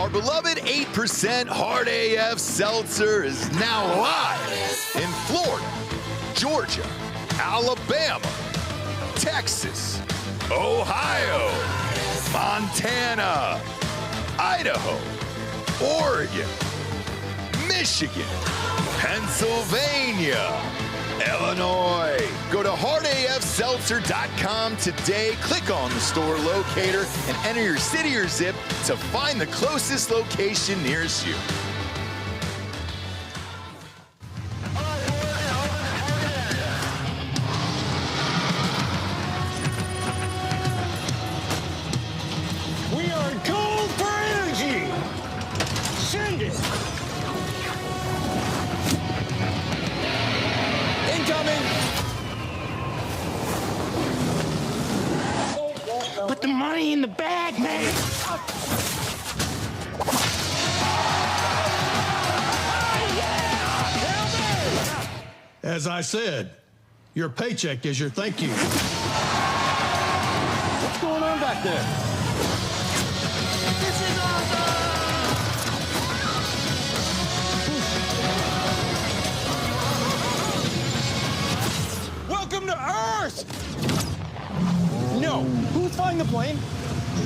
Our beloved 8% Hard AF Seltzer is now live in Florida, Georgia, Alabama, Texas, Ohio, Montana, Idaho, Oregon, Michigan, Pennsylvania, Illinois. Go to hardafseltzer.com today. Click on the store locator and enter your city or zip to find the closest location nearest you. We are gold for energy. Send it. Incoming. Put the money in the bag, man. As I said, your paycheck is your thank you. What's going on back there? This is awesome! Welcome to Earth! No. Who's flying the plane?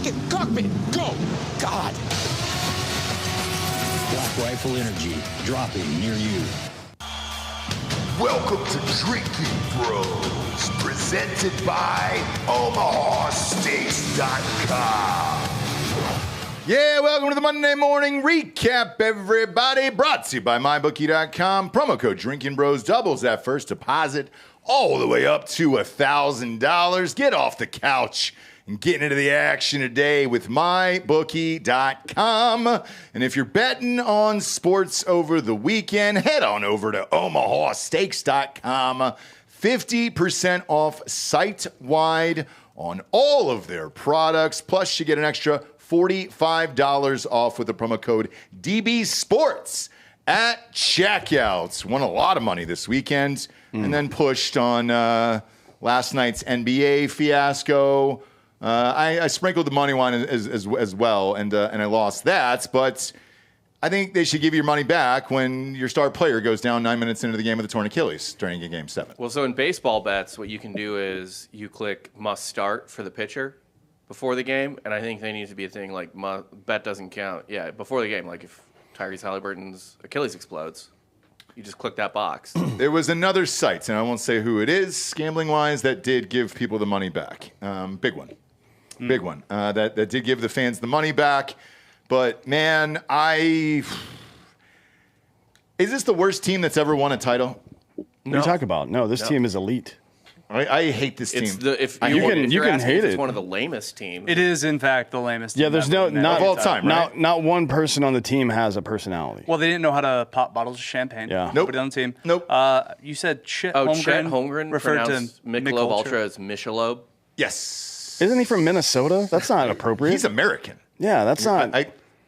Get cockpit. Go. God. Black Rifle Energy, dropping near you. Welcome to Drinkin Bros, presented by OmahaSteaks.com. Yeah, welcome to the Monday Morning Recap, everybody. Brought to you by MyBookie.com. Promo code Drinkin Bros doubles that first deposit all the way up to $1,000. Get off the couch and get into the action today with MyBookie.com. And if you're betting on sports over the weekend, head on over to OmahaSteaks.com. 50% off site-wide on all of their products. Plus, you get an extra $45 off with the promo code DBSports at checkouts. Won a lot of money this weekend and then pushed on last night's NBA fiasco. I sprinkled the money line as well, and I lost that. But I think they should give you your money back when your star player goes down 9 minutes into the game with a torn Achilles during Game 7. Well, so in baseball bets, what you can do is you click must start for the pitcher before the game, and I think there needs to be a thing like bet doesn't count. Yeah, before the game, like if Tyrese Halliburton's Achilles explodes, you just click that box. There was another site, and I won't say who it is, gambling-wise, that did give people the money back. Big one. Big one. That did give the fans the money back. But, man, is this the worst team that's ever won a title? What are you talking about? No, this team is elite. I hate this team. If you're asking hate if it's it. one of the lamest teams. It is, in fact, the lamest team. Yeah, there's not of all time, right? Not one person on the team has a personality. Well, they didn't know how to pop bottles of champagne. Yeah. Nope. Put it on the team. Nope. You said Chet Chet Holmgren. Holmgren referred to pronounced Michelob Ultra as Michelob. Yes. Isn't he from Minnesota? That's not appropriate. He's American. Yeah, that's not.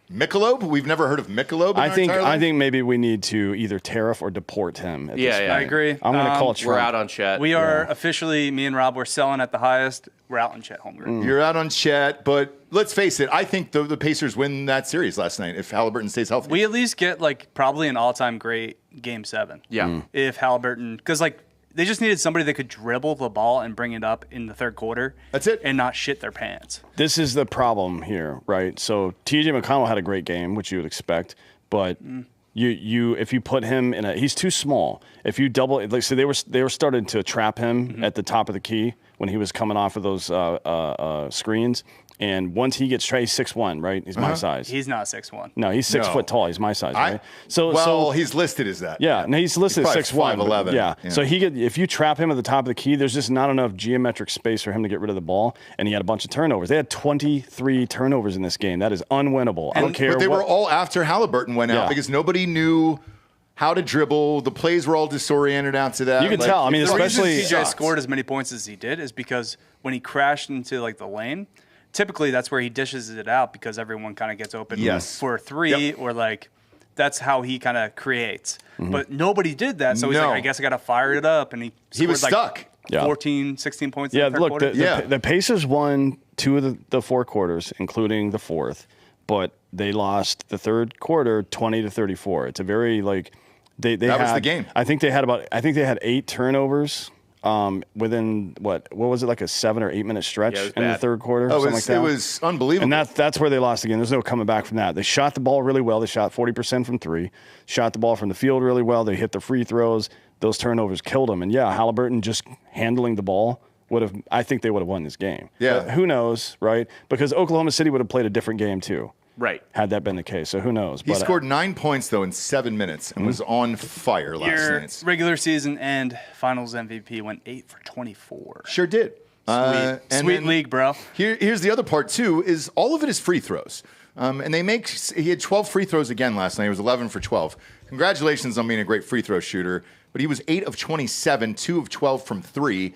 Michelob? We've never heard of Michelob. I think maybe we need to either tariff or deport him. At this point. I agree. I'm going to call Trump. We're out on Chet. We are officially, me and Rob, we're selling at the highest. We're out on Chet Holmgren. You're out on Chet, but let's face it. I think the Pacers win that series last night if Halliburton stays healthy. We at least get probably an all-time great Game 7. Yeah. If Halliburton, because they just needed somebody that could dribble the ball and bring it up in the third quarter. That's it. And not shit their pants. This is the problem here, right? So T.J. McConnell had a great game, which you would expect, but you if you put him in he's too small. If you double, so they were starting to trap him at the top of the key when he was coming off of those screens. And once he gets he's 6'1", right? He's my size. He's not 6'1". No, he's 6 foot tall. He's my size, right? He's listed as that. Yeah, no, he's listed as 6'1". 5'11". Yeah. So if you trap him at the top of the key, there's just not enough geometric space for him to get rid of the ball, and he had a bunch of turnovers. They had 23 turnovers in this game. That is unwinnable. I don't care. But they were all after Halliburton went out because nobody knew how to dribble. The plays were all disoriented after that. You can tell. I mean, especially the reason TJ scored as many points as he did is because when he crashed into the lane, typically that's where he dishes it out because everyone kind of gets open for a three or that's how he kind of creates. But nobody did that. So he's I guess I got to fire it up. And he was stuck. 14, 16 points Yeah, in the third look, quarter. the Pacers won 2 of the 4 quarters, including the fourth. but they lost the third quarter 20-34. It's a very like they that had, was the game. I think they had 8 turnovers within what was it, like a 7 or 8 minute stretch in the third quarter? Oh, something like that. It was unbelievable. And that's where they lost again. There's no coming back from that. They shot the ball really well. They shot 40% from 3. Shot the ball from the field really well. They hit the free throws. Those turnovers killed them. And yeah, Halliburton just handling the ball I think they would have won this game. Yeah. But who knows, right? Because Oklahoma City would have played a different game too. Right. Had that been the case. So who knows? He scored 9 points, though, in 7 minutes and was on fire last Your night. regular season and finals MVP went 8 for 24. Sure did. Sweet league, bro. Here's the other part, too, is all of it is free throws. And he had 12 free throws again last night. He was 11 for 12. Congratulations on being a great free throw shooter. But he was 8 of 27, 2 of 12 from 3.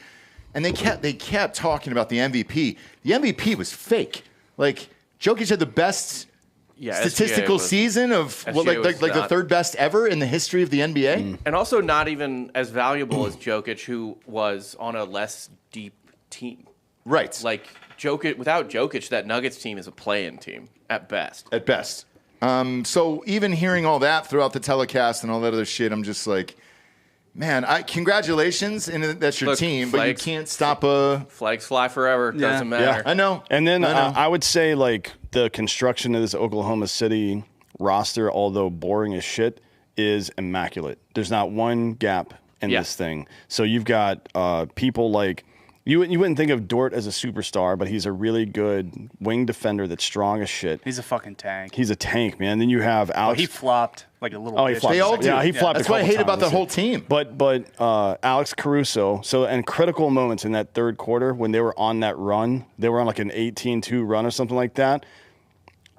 And they kept talking about the MVP. The MVP was fake. Like, Jokic had the best statistical season of like the third best ever in the history of the NBA. And also not even as valuable as Jokic, who was on a less deep team. Right. Like, without Jokic, that Nuggets team is a play-in team at best. At best. So even hearing all that throughout the telecast and all that other shit, I'm just like, man, congratulations, and that's your team, but you can't stop flags fly forever. Doesn't matter. Yeah, I know. And then I would say like the construction of this Oklahoma City roster, although boring as shit, is immaculate. There's not one gap in this thing. So you've got people like you wouldn't think of Dort as a superstar, but he's a really good wing defender that's strong as shit. He's a fucking tank. He's a tank, man. Then you have Alex. He flopped like a little. Oh, he bitch. flopped. They all do. Yeah, he flopped. That's what I hate about the whole team. But Alex Caruso. So and critical moments in that third quarter when they were on that run, they were on like an 18-2 run or something like that.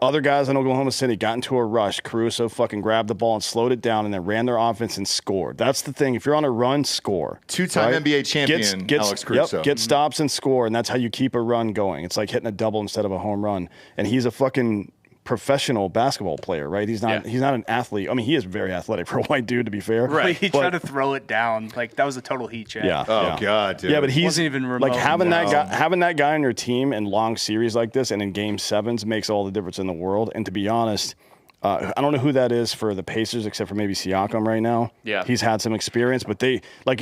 Other guys in Oklahoma City got into a rush. Caruso fucking grabbed the ball and slowed it down and then ran their offense and scored. That's the thing. If you're on a run, score. 2-time NBA champion, Alex Caruso. Yep, get stops and score, and that's how you keep a run going. It's like hitting a double instead of a home run. And he's a fucking professional basketball player, right? He's not an athlete. I mean, he is very athletic for a white dude, to be fair. Right. He tried to throw it down. Like, that was a total heat check. Yeah. Oh, God, dude. Yeah, but he's wasn't even remote. like having that guy on your team in long series like this and in game 7s makes all the difference in the world. And to be honest, I don't know who that is for the Pacers except for maybe Siakam right now. Yeah. He's had some experience, but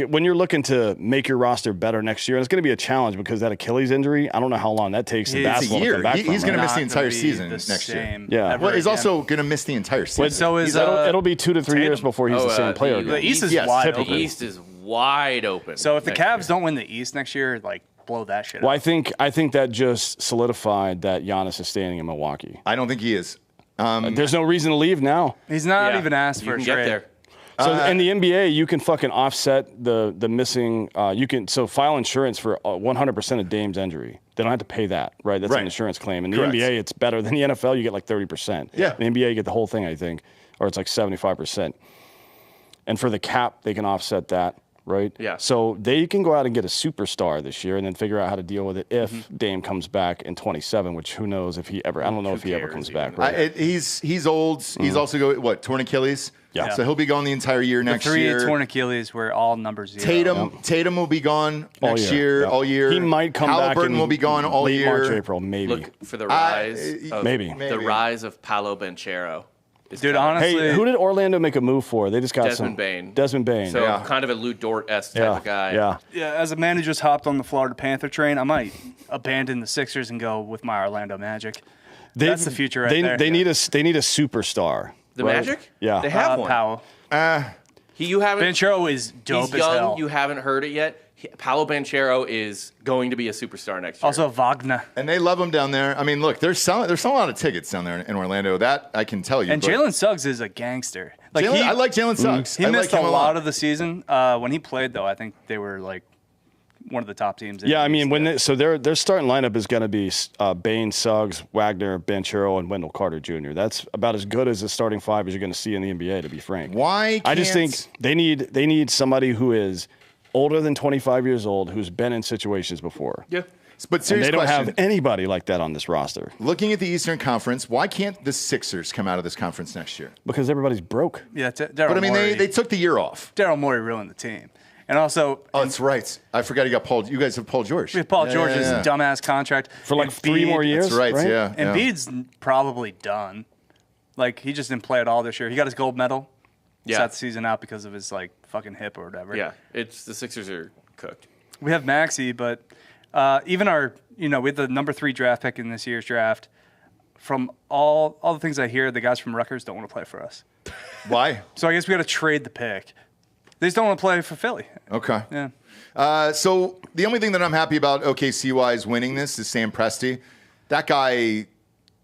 when you're looking to make your roster better next year, and it's going to be a challenge because that Achilles injury, I don't know how long that takes in basketball to come back from. He's going to miss the Not entire gonna be season the next year. same Yeah. ever Well, he's again. also going to miss the entire season. So is It'll be 2 to 3 years Tatum. before he's the same player again. The East is Yes, wide typically. open. The East is wide open. So if the next Cavs year. don't win the East next year, like, blow that shit Well, up. I think that just solidified that Giannis is staying in Milwaukee. I don't think he is. There's no reason to leave now. He's not Yeah, even asked you for a can trade. get there. So in the NBA, you can fucking offset the missing. You can file insurance for 100% of Dame's injury. They don't have to pay that, right? That's Right. an insurance claim. In the Correct. NBA, it's better than the NFL. You get like 30%. Yeah. In the NBA, you get the whole thing, I think, or it's like 75%. And for the cap, they can offset that, right? Yeah. So they can go out and get a superstar this year and then figure out how to deal with it if Dame comes back in 27, which who knows if he ever. I don't know if he ever cares comes even? back. Right? He's old. He's also torn Achilles. Yeah. So he'll be gone the entire year The next 3 year. torn Achilles were all numbers 0. Tatum will be gone next year, Yeah. all year. He might come back. Halliburton will be gone all late year. March, April, maybe. Look for the rise of maybe. the rise of Paolo Banchero. is Dude, coming. honestly, Hey, who did Orlando make a move for? They just got Desmond Bane. Desmond Bane. So Yeah. kind of a Lou Dort-esque type yeah. of guy. Yeah. yeah, as a man who just hopped on the Florida Panther train, I might abandon the Sixers and go with my Orlando Magic. That's the future right there. They need a superstar. The right? Magic? Yeah. They have one. Powell. You haven't. Banchero is dope He's as young. hell. You haven't heard it yet. Paolo Banchero is going to be a superstar next year. Also Wagner. And they love him down there. I mean, look, they're selling a lot of tickets down there in Orlando. That I can tell you. And but Jalen Suggs is a gangster. Like I like Jalen Suggs. He I missed like him a lot of the season. When he played, though, I think they were like one of the top teams. Yeah, I mean, their starting lineup is going to be Bane, Suggs, Wagner, Banchero, and Wendell Carter Jr. That's about as good as a starting five as you're going to see in the NBA, to be frank. Why I just can't- think they need somebody who is older than 25 years old who's been in situations before. yeah. But And serious they don't question. have anybody like that on this roster Looking at the Eastern Conference, why can't the Sixers come out of this conference next year? because everybody's broke. Yeah, But I mean, they took the year off. Daryl Morey ruined the team. And also, that's right. I forgot you guys have Paul George. We have Paul George's dumbass contract for like 3 more years. That's right. Yeah. Embiid's probably done. Like, he just didn't play at all this year. He got his gold medal. Yeah. Sat the season out because of his like fucking hip or whatever. Yeah, it's the Sixers are cooked. We have Maxey, but even we had the number 3 draft pick in this year's draft. From all the things I hear, the guys from Rutgers don't want to play for us. Why? So I guess we got to trade the pick. They just don't want to play for Philly. Okay. Yeah. So the only thing that I'm happy about OKC-wise winning this is Sam Presti. That guy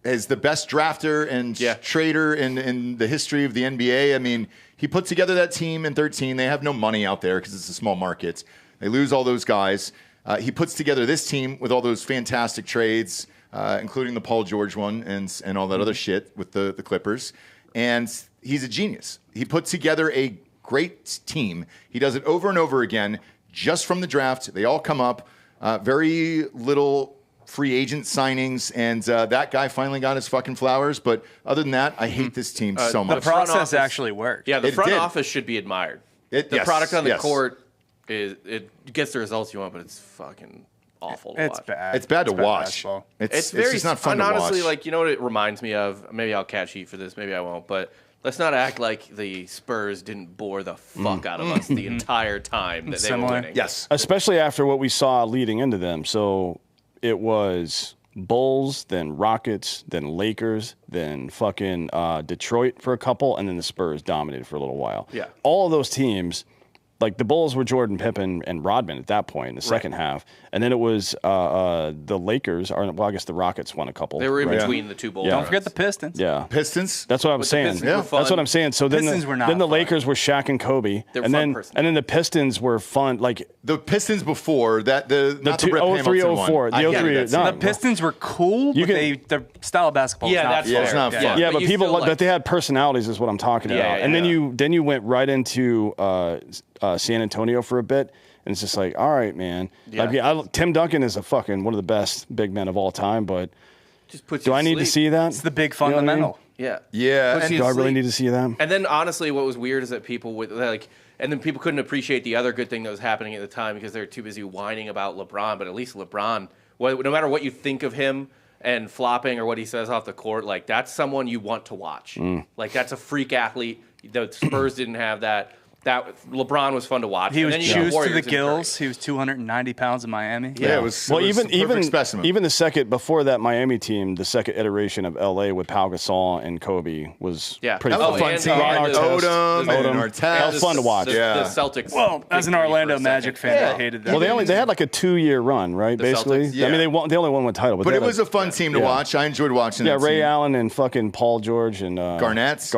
is the best drafter and trader in the history of the NBA. I mean, he put together that team in 2013. They have no money out there because it's a small market. They lose all those guys. He puts together this team with all those fantastic trades, including the Paul George one and all that other shit with the Clippers. And he's a genius. He put together a great team. He does it over and over again just from the draft. They all come up. Very little free agent signings, and that guy finally got his fucking flowers. But other than that, I hate this team so much. The process actually worked. Yeah, the front office should be admired. The product on the court it gets the results you want, but it's fucking awful to watch. Bad. It's bad to watch. It's very just not fun and to honestly, watch. like, you know what it reminds me of? Maybe I'll catch heat for this, maybe I won't, but let's not act like the Spurs didn't bore the fuck out of us the entire time that they were winning. Yes. Especially after what we saw leading into them. So it was Bulls, then Rockets, then Lakers, then fucking Detroit for a couple, and then the Spurs dominated for a little while. Yeah. All of those teams, like the Bulls were Jordan Pippen and Rodman at that point in the second half. And then it was the Lakers, or well, I guess the Rockets won a couple. They were in between the two Bulls. Yeah. Don't forget the Pistons. Yeah. Pistons? That's what I was saying. That's what I'm saying. So then Pistons were not then the fun. Lakers were Shaq and Kobe. They were and fun then personally. and then the Pistons were fun. Like The Pistons before that, not the Rip 03, Hamilton one. 04. I The get 03, it. no. The Pistons were cool, but their style of basketball was not that's fair. it's not fun. Yeah, but you people, still, but they had personalities, is what I'm talking about. Yeah, and then yeah. you went right into San Antonio for a bit, and it's just like, all right, man. Yeah. Like, Tim Duncan is a fucking one of the best big men of all time, but Just puts do you I need to sleep. see that? It's the big You know what I mean? fundamental. Yeah. Yeah, Puts and you Do to I really sleep. need to see that? And then honestly, what was weird is that people would and then people couldn't appreciate the other good thing that was happening at the time because they were too busy whining about LeBron. But at least LeBron, no matter what you think of him and flopping or what he says off the court, like that's someone you want to watch. Like that's a freak athlete. The Spurs didn't have that. That LeBron was fun to watch. He was and then you got juiced to Warriors the and gills. Curry. He was 290 pounds in Miami. Yeah, it was. Well, it was a perfect specimen. even the second before that Miami team, the second iteration of LA with Pau Gasol and Kobe was pretty That was fun. a fun and, team. Odom, Odom, and Odom. Artest. That was fun to watch. The Celtics. Well, as an kicked me Orlando for a Magic second. fan, I hated that. Well, they had like a 2-year run, right? The Basically, Celtics, I mean, yeah. they only won one title, But they it had, was a fun team to watch. I enjoyed watching that Ray team. Allen and fucking Paul George and Garnett.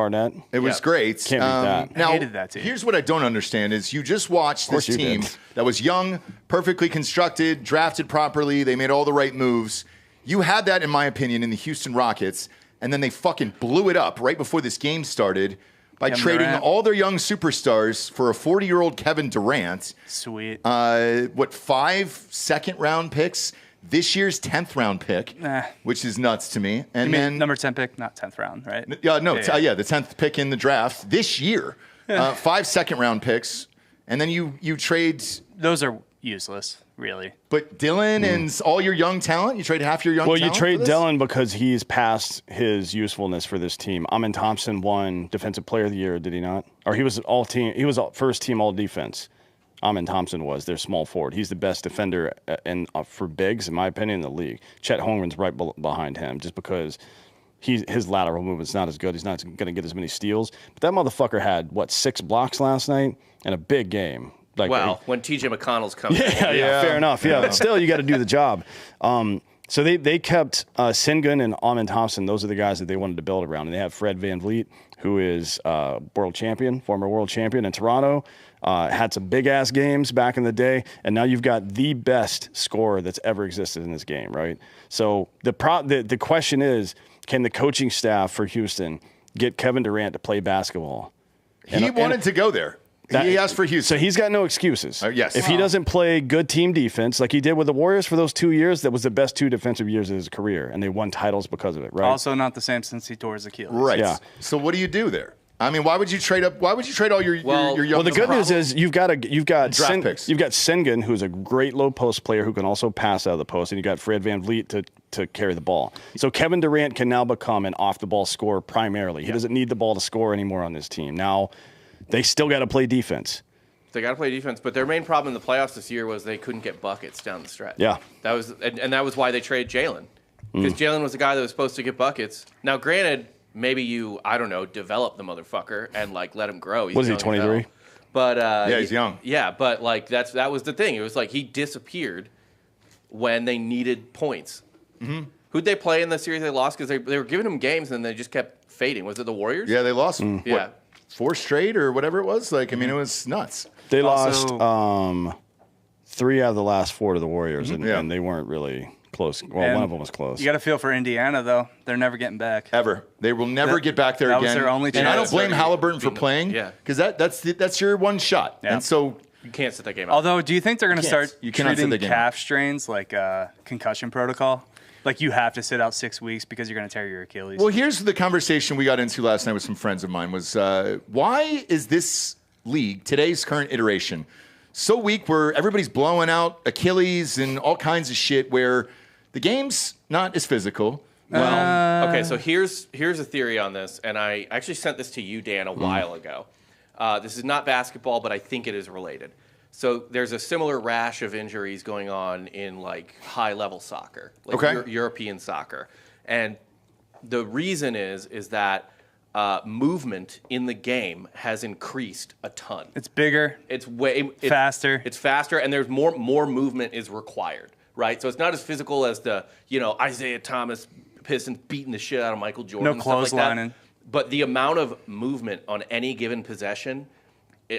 It was great. Can't beat that. Now, I hated that team. Here's what I don't understand is you just watched this you team did. that was young, perfectly constructed, drafted properly. They made all the right moves. You had that, in my opinion, in the Houston Rockets, and then they fucking blew it up right before this game started by Kevin trading Durant. all their young superstars for a 40-year-old Kevin Durant. Sweet. 5 second-round picks? This year's 10th round pick, Nah. which is nuts to me. You And mean then number 10 pick, not 10th round, right? the 10th pick in the draft this year. 5 second-round picks, and then you trade. Those are useless, really. But Dylan and all your young talent, you trade half your young. Well, you talent trade for this? Dillon because he's past his usefulness for this team. Amin Thompson won Defensive Player of the Year, did he not? Or he was all team. He was first team all defense. Amin Thompson was their small forward. He's the best defender for bigs, in my opinion, in the league. Chet Holmgren's right behind him, just because his lateral movement's not as good. He's not going to get as many steals. But that motherfucker had 6 blocks last night in a big game. Like, when TJ McConnell's coming. yeah, fair enough. Yeah, but still, you got to do the job. So they kept Sengun and Amin Thompson. Those are the guys that they wanted to build around. And they have Fred VanVleet, who is former world champion in Toronto. Had some big-ass games back in the day. And now you've got the best scorer that's ever existed in this game, right? So the question is, can the coaching staff for Houston get Kevin Durant to play basketball? He wanted to go there. He asked for Houston. So he's got no excuses. Yes. If he doesn't play good team defense like he did with the Warriors for those 2 years, that was the best 2 defensive years of his career, and they won titles because of it, right? Also not the same since he tore his Achilles. Right. Yeah. So what do you do there? I mean, why would you trade up? Why would you trade all your young? Well, the good news is you've got picks. You've got Sengun, who's a great low post player who can also pass out of the post, and you got Fred VanVleet to carry the ball. So Kevin Durant can now become an off the ball scorer primarily. He doesn't need the ball to score anymore on this team. Now they still got to play defense. They got to play defense, but their main problem in the playoffs this year was they couldn't get buckets down the stretch. Yeah, that was why they traded Jalen, because Jalen was the guy that was supposed to get buckets. Now, granted, maybe you, I don't know, develop the motherfucker and like let him grow. What is he, 23? But yeah, he's young. Yeah, but like that was the thing. It was like he disappeared when they needed points. Mm-hmm. Who'd they play in the series they lost? Because they were giving him games and they just kept fading. Was it the Warriors? Yeah, they lost. Yeah, 4 straight or whatever it was. Like, I mean, it was nuts. They lost 3 out of the last 4 to the Warriors, and they weren't really close. Well, one of them was close. You got to feel for Indiana, though. They're never getting back. Ever. They will never get back there that again. Was their only chance. And I don't blame Halliburton for playing, because that's your one shot. Yeah. And so you can't sit that game out. Although, do you think they're going to start treating calf out. strains like concussion protocol? Like you have to sit out 6 weeks because you're going to tear your Achilles? Well, here's the conversation we got into last night with some friends of mine was why is this league, today's current iteration, so weak where everybody's blowing out Achilles and all kinds of shit where the game's not as physical? Well, okay, so here's a theory on this, and I actually sent this to you, Dan, a while ago. This is not basketball, but I think it is related. So there's a similar rash of injuries going on in like high-level soccer, like European soccer, and the reason is that movement in the game has increased a ton. It's bigger. It's faster. It's faster, and there's more movement is required, right? So it's not as physical as the Isaiah Thomas Pistons beating the shit out of Michael Jordan. No clotheslining. Like but the amount of movement on any given possession,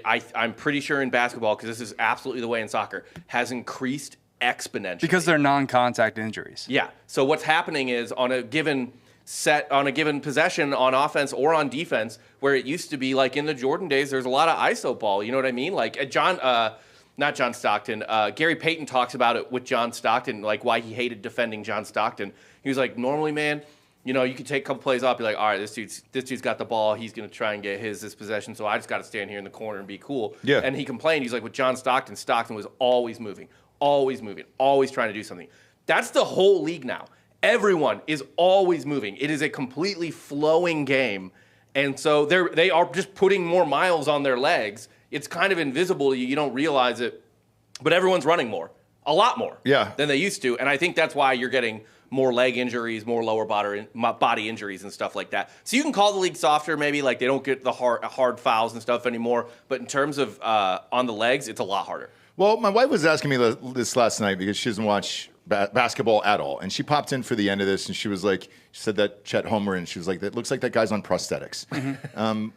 I'm pretty sure in basketball, because this is absolutely the way in soccer, has increased exponentially. Because they're non-contact injuries. Yeah. So what's happening is on a given possession on offense or on defense, where it used to be like in the Jordan days, there's a lot of ISO ball. You know what I mean? Like not John Stockton. Gary Payton talks about it with John Stockton, like why he hated defending John Stockton. He was like, normally, man, you could take a couple plays off, be like, all right, this dude's got the ball. He's going to try and get this possession, so I just got to stand here in the corner and be cool. Yeah. And he complained. He's like, with John Stockton was always moving, always trying to do something. That's the whole league now. Everyone is always moving. It is a completely flowing game, and so they are just putting more miles on their legs. It's kind of invisible to you. You don't realize it, but everyone's running more, a lot more than they used to, and I think that's why you're getting more leg injuries, more lower body injuries and stuff like that. So you can call the league softer, maybe, like they don't get the hard fouls and stuff anymore, but in terms of on the legs, it's a lot harder. Well, my wife was asking me this last night because she doesn't watch basketball at all, and she popped in for the end of this, and she was like, she said that Chet Homer, and she was like, that looks like that guy's on prosthetics. Mm-hmm.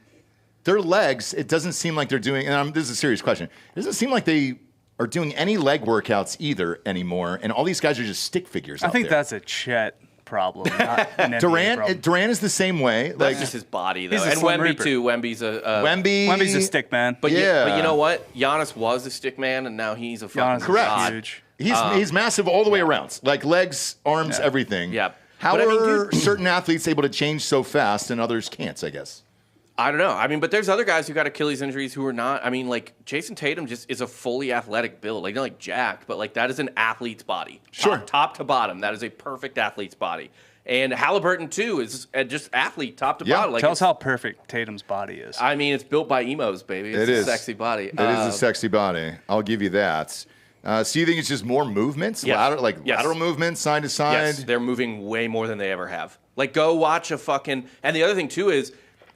Their legs, it doesn't seem like they're doing, and this is a serious question, it doesn't seem like they are doing any leg workouts either anymore, and all these guys are just stick figures I out think there. that's a Chet problem, not an NBA problem. Durant is the same way. That's just his body, though. He's a And Slim Wemby, Reaper. too. Wemby's Wemby's a stick man. But, but you know what? Giannis was a stick man, and now he's a fucking Correct. god. Huge. He's massive all the way around, like legs, arms, everything. Yeah. How are certain athletes able to change so fast and others can't, I guess? I don't know. I mean, but there's other guys who got Achilles injuries who are not. I mean, like Jason Tatum just is a fully athletic build. Like, not like jacked, but like that is an athlete's body. Sure. Top to bottom, that is a perfect athlete's body. And Halliburton, too, is just athlete, top to bottom. Like, tell us how perfect Tatum's body is. I mean, it's built by emos, baby. It's a sexy body. It is a sexy body. I'll give you that. So you think it's just more movements? Yes. Lateral movements, side to side? Yes, they're moving way more than they ever have. Like, go watch a fucking... And the other thing, too, is...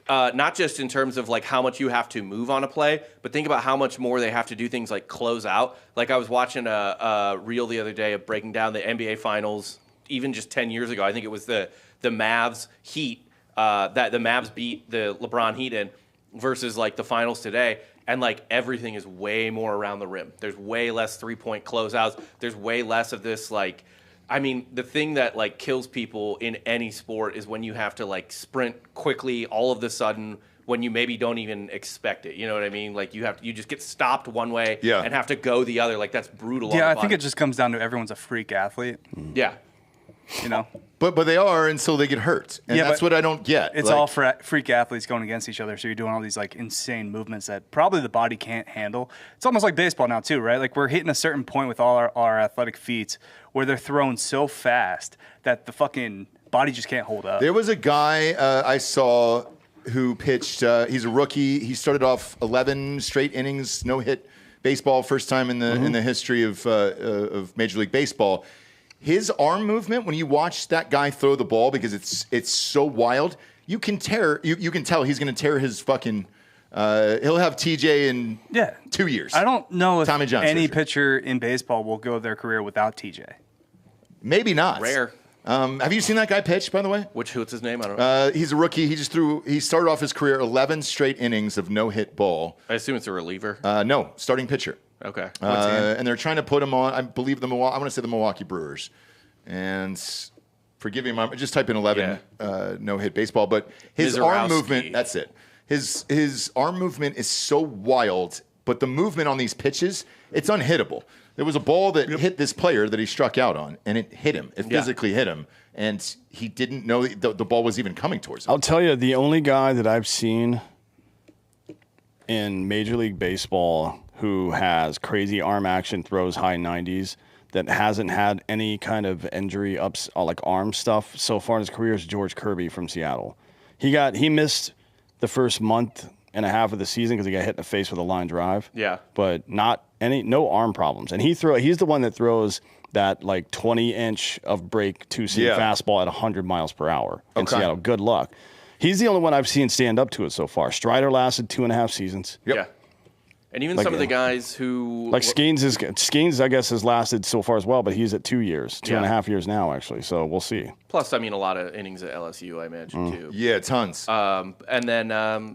not just in terms of like how much you have to move on a play, but think about how much more they have to do things like close out. Like I was watching a reel the other day of breaking down the NBA Finals, even just 10 years ago. I think it was the Mavs Heat that the Mavs beat the LeBron Heat in versus like the finals today. And like everything is way more around the rim. There's way less 3-point closeouts. There's way less of this like... I mean, the thing that like kills people in any sport is when you have to like sprint quickly all of a sudden when you maybe don't even expect it. You know what I mean? Like you just get stopped one way and have to go the other. Like that's brutal. Yeah, I think it just comes down to everyone's a freak athlete. Yeah. But they are until they get hurt, and that's what I don't get. It's all freak athletes going against each other, so you're doing all these like insane movements that probably the body can't handle. It's almost like baseball now too, right? Like we're hitting a certain point with all our athletic feats where they're thrown so fast that the fucking body just can't hold up. There was a guy I saw who pitched. He's a rookie. He started off 11 straight innings, no hit baseball, first time in the history of Major League Baseball. His arm movement, when you watch that guy throw the ball, because it's so wild, you can tell he's going to tear his fucking. He'll have TJ in 2 years. I don't know if Tommy John any surgery. pitcher in baseball will go their career without TJ. Maybe not. Rare. Have you seen that guy pitch, by the way? What's his name? I don't know. He's a rookie. He started off his career 11 straight innings of no hit ball. I assume it's a reliever. No, starting pitcher. Okay. And they're trying to put him on, I believe, I want to say the Milwaukee Brewers. And forgive me, just type in 11 no-hit baseball. But his arm movement, that's it. His arm movement is so wild, but the movement on these pitches, it's unhittable. There was a ball that hit this player that he struck out on, and it hit him. It physically hit him, and he didn't know the ball was even coming towards him. I'll tell you, the only guy that I've seen in Major League Baseball who has crazy arm action, throws high 90s, that hasn't had any kind of injury ups, like arm stuff so far in his career is George Kirby from Seattle. He missed the first month and a half of the season because he got hit in the face with a line drive. Yeah. But no arm problems. And he's the one that throws that like 20-inch of break two-seam fastball at 100 miles per hour in Seattle. Good luck. He's the only one I've seen stand up to it so far. Strider lasted 2.5 seasons. Yep. Yeah. And even some of the guys who... Like Skeens, I guess, has lasted so far as well, but he's at 2 years, 2.5 years now, actually. So we'll see. Plus, I mean, a lot of innings at LSU, I imagine, too. Yeah, tons. And then,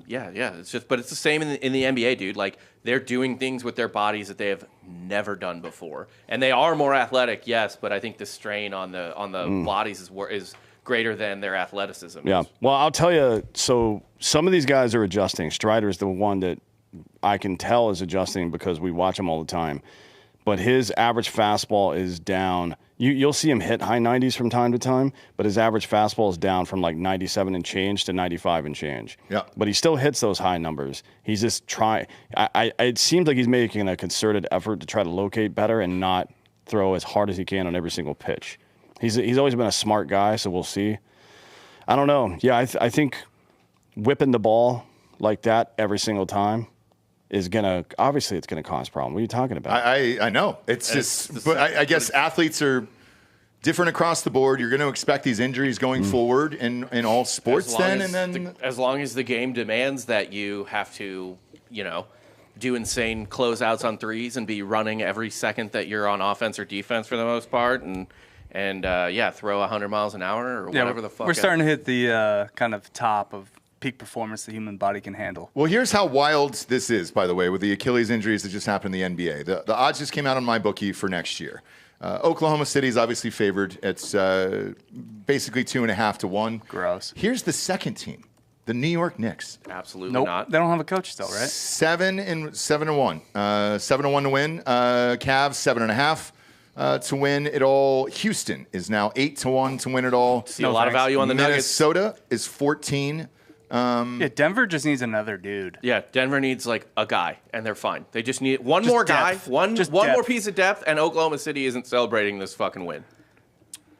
it's just... But it's the same in the NBA, dude. Like, they're doing things with their bodies that they have never done before. And they are more athletic, yes, but I think the strain on the bodies is greater than their athleticism. Yeah. Well, I'll tell you, so some of these guys are adjusting. Strider's the one that I can tell is adjusting because we watch him all the time. But his average fastball is down. You'll see him hit high 90s from time to time, but his average fastball is down from like 97 and change to 95 and change. Yeah. But he still hits those high numbers. He's just trying. It seems like he's making a concerted effort to try to locate better and not throw as hard as he can on every single pitch. He's always been a smart guy, so we'll see. I don't know. Yeah, I think whipping the ball like that every single time is obviously it's gonna cause problem. What are you talking about? I know but I guess athletes are different across the board. You're going to expect these injuries going forward in all sports. As long as the game demands that you have to, do insane closeouts on threes and be running every second that you're on offense or defense for the most part, and throw 100 miles an hour or whatever the fuck. We're starting to hit the kind of top of peak performance the human body can handle. Well, here's how wild this is, by the way, with the Achilles injuries that just happened in the NBA. The odds just came out on my bookie for next year. Oklahoma City is obviously favored. It's basically 2.5 to 1. Gross. Here's the second team, the New York Knicks. Absolutely not. They don't have a coach still, right? 7-1. 7-1 to win. Cavs 7.5 to win it all. Houston is now 8-1 to win it all. See a lot of value on the Nuggets. Minnesota is 14. Denver just needs another dude. Yeah, Denver needs like a guy, and they're fine. They just need one more guy, one more piece of depth, and Oklahoma City isn't celebrating this fucking win.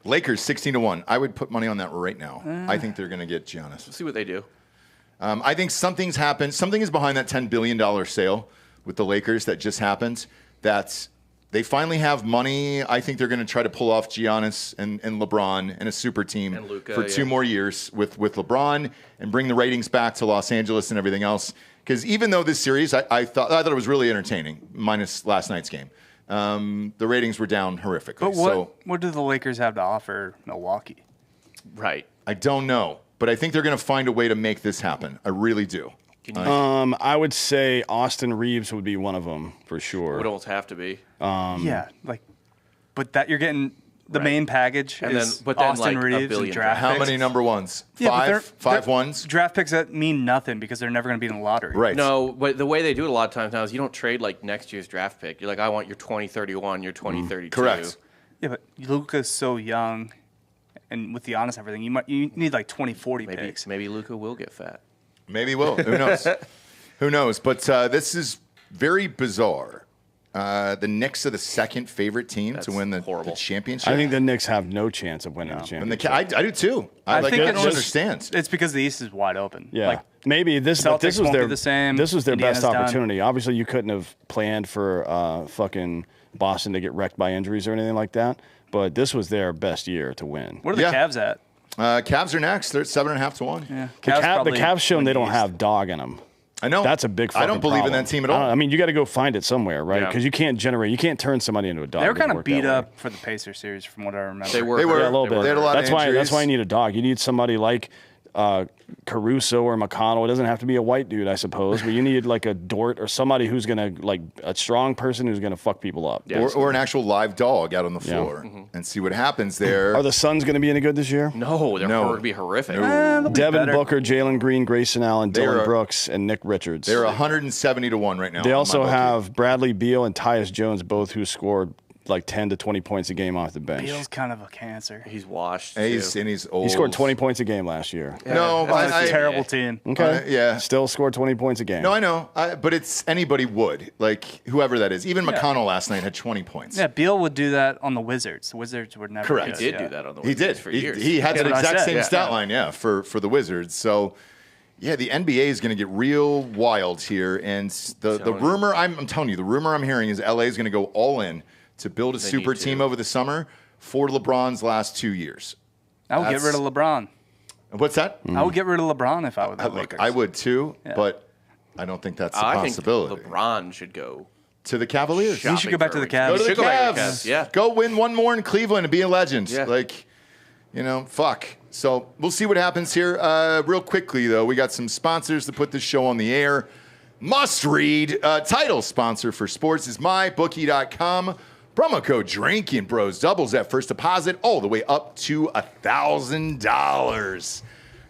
Lakers 16-1. I would put money on that right now. I think they're going to get Giannis. We'll see what they do. I think something's happened. Something is behind that $10 billion sale with the Lakers that just happened. That they finally have money. I think they're going to try to pull off Giannis and LeBron and a super team and Luka, for 2 more years with LeBron and bring the ratings back to Los Angeles and everything else. Because even though this series, I thought it was really entertaining, minus last night's game. The ratings were down horrifically. But what do the Lakers have to offer Milwaukee? Right. I don't know, but I think they're going to find a way to make this happen. I really do. I would say Austin Reeves would be one of them for sure. Would almost have to be. But that you're getting the main package and is then Austin like Reeves and draft picks. How many number ones? Yeah, Five ones? Draft picks that mean nothing because they're never going to be in the lottery. Right. No, but the way they do it a lot of times now is you don't trade like next year's draft pick. You're like, I want your 2031, your 2032. Correct. Yeah, but Luka's so young. and with the honest everything, you need like 20, 40 picks. Maybe Luka will get fat. Maybe he will. Who knows? Who knows? But this is very bizarre. The Knicks are the second favorite team to win the championship. I think the Knicks have no chance of winning the championship. I do too. I think I understand. It's because the East is wide open. Yeah, like, maybe this was the same. This was their Indiana's best opportunity. Obviously, you couldn't have planned for fucking Boston to get wrecked by injuries or anything like that. But this was their best year to win. What are the Cavs at? Cavs are next. They're at 7.5 to 1. Yeah, the Cavs shown they don't have dog in them. I know. That's a big fucking I don't believe problem. in that team at all. I mean, you got to go find it somewhere, right? Because you can't turn somebody into a dog. They were kind of beat up for the Pacers series, from what I remember. They were a little bit. They had a lot that's of why. injuries. That's why you need a dog. You need somebody like Caruso or McConnell. It doesn't have to be a white dude, I suppose, but you need like a Dort or somebody who's gonna like a strong person who's gonna fuck people up. Yeah. Or an actual live dog out on the floor and see what happens there. Are the Suns gonna be any good this year? No, they're going to be horrific. Devin Booker, Jalen Green, Grayson Allen, Dylan Brooks, and Nick Richards. They're 170 to 1 right now. They also have Bradley Beal and Tyus Jones, both who scored like 10 to 20 points a game off the bench. Beal's kind of a cancer. He's washed. He's old. He scored 20 points a game last year. Yeah. No, that's a terrible team. Okay. Yeah. Still scored 20 points a game. No, I know. But it's anybody would. Like, whoever that is. Even McConnell last night had 20 points. Yeah, Beal would do that on the Wizards. The Wizards would never Correct. He did do that on the Wizards. He did. For years. He had that exact same stat Yeah. line, for the Wizards. So, yeah, the NBA is going to get real wild here. And the rumor, I'm telling you, the rumor I'm hearing is LA is going to go all in to build a super team over the summer for LeBron's last 2 years. I would get rid of LeBron. What's that? I would get rid of LeBron if I were the Lakers. I would too, but I don't think that's a possibility. I think LeBron should go to the Cavaliers. He should go back to the Cavs. Go to the Go back to the Cavs. Cavs, yeah. Go win one more in Cleveland and be a legend. Yeah. Like, fuck. So we'll see what happens here. Real quickly, though, we got some sponsors to put this show on the air. Must read. Title sponsor for sports is mybookie.com. Promo code Drinkin Bros doubles that first deposit all the way up to $1,000.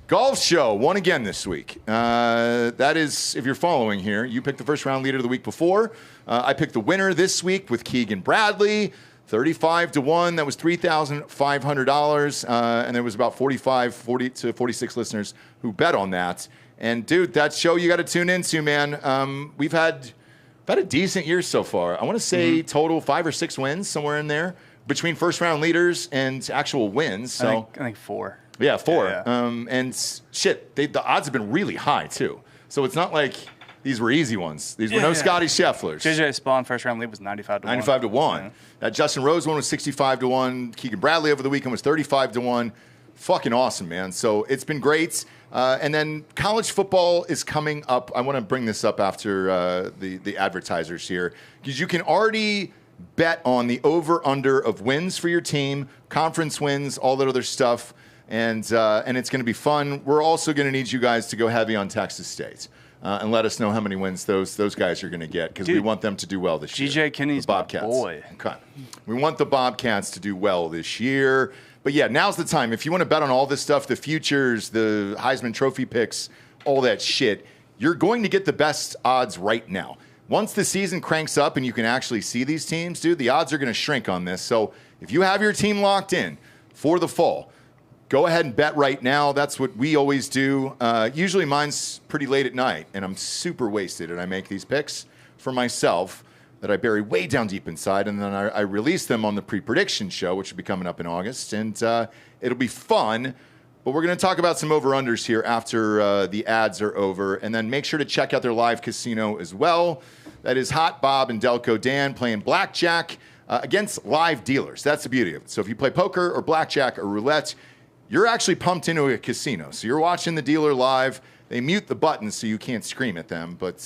Golf show won again this week. That is, if you're following here, you picked the first round leader the week before. I picked the winner this week with Keegan Bradley, 35 to 1. That was $3,500. And there was about 40 to 46 listeners who bet on that. And dude, that show you got to tune into, man. We've had a decent year so far. I want to say total 5 or 6 wins, somewhere in there, between first round leaders and actual wins. So I think 4. Yeah, 4. Yeah. And shit, the odds have been really high too. So it's not like these were easy ones. These were no Scotty Schefflers. JJ Spawn first round lead was 95 to 1. 95 to 1. Yeah. That Justin Rose one was 65 to 1. Keegan Bradley over the weekend was 35 to 1. Fucking awesome, man. So it's been great. And then college football is coming up. I want to bring this up after the advertisers here, because you can already bet on the over-under of wins for your team, conference wins, all that other stuff, and it's going to be fun. We're also going to need you guys to go heavy on Texas State and let us know how many wins those guys are going to get, because we want them to do well this year. GJ Kinney's the Bobcats. my boy. Okay. We want the Bobcats to do well this year. But yeah, now's the time. If you want to bet on all this stuff, the futures, the Heisman Trophy picks, all that shit, you're going to get the best odds right now. Once the season cranks up and you can actually see these teams, dude, the odds are going to shrink on this. So if you have your team locked in for the fall, go ahead and bet right now. That's what we always do. Usually mine's pretty late at night, and I'm super wasted, and I make these picks for myself that I bury way down deep inside, and then I release them on the pre-prediction show, which will be coming up in August, and it'll be fun. But we're going to talk about some over-unders here after the ads are over, and then make sure to check out their live casino as well. That is Hot Bob and Delco Dan playing blackjack against live dealers. That's the beauty of it. So if you play poker or blackjack or roulette, you're actually pumped into a casino. So you're watching the dealer live. They mute the buttons so you can't scream at them, but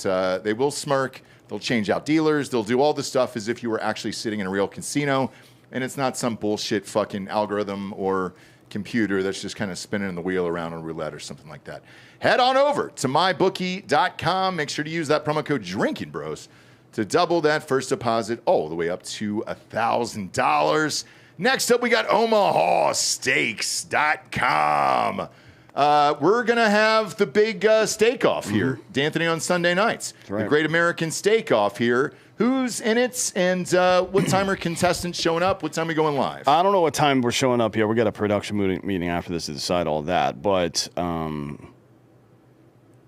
they will smirk. They'll change out dealers. They'll do all the stuff as if you were actually sitting in a real casino, and it's not some bullshit fucking algorithm or computer that's just kind of spinning the wheel around on roulette or something like that. Head on over to mybookie.com. Make sure to use that promo code Drinkin Bros to double that first deposit all the way up to $1,000. Next up, we got OmahaSteaks.com. We're going to have the big steak off here, D'Anthony, on Sunday nights. Right. The Great American Steak Off here. who's in it, and what time are contestants showing up? What time are we going live? I don't know what time we're showing up here. We got a production meeting after this to decide all that. But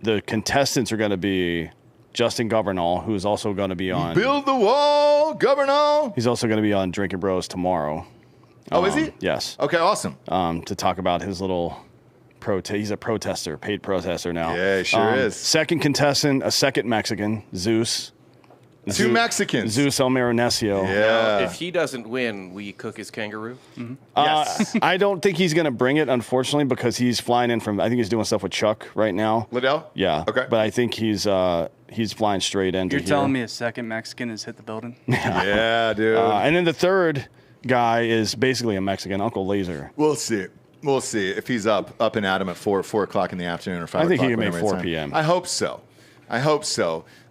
the contestants are going to be Justin Governal, who's also going to be on. Build the wall, Governal. He's also going to be on Drinkin Bros tomorrow. Oh, is he? Yes. Okay, awesome. To talk about his little he's a protester, paid protester now. Yeah, he sure is. Second contestant, a second Mexican, Zeus. Two Mexicans. Zeus Almironesio. Yeah. If he doesn't win, we cook his kangaroo. Mm-hmm. Yes. I don't think he's going to bring it, unfortunately, because he's flying in from. I think he's doing stuff with Chuck right now. Liddell? Yeah. Okay. But I think he's flying straight into. You're telling me a second Mexican has hit the building? Yeah, dude. And then the third guy is basically a Mexican, Uncle Laser. We'll see. We'll see if he's up and at him at 4 o'clock in the afternoon or 5 o'clock. I think he can make whenever 4 it's p.m. I hope so.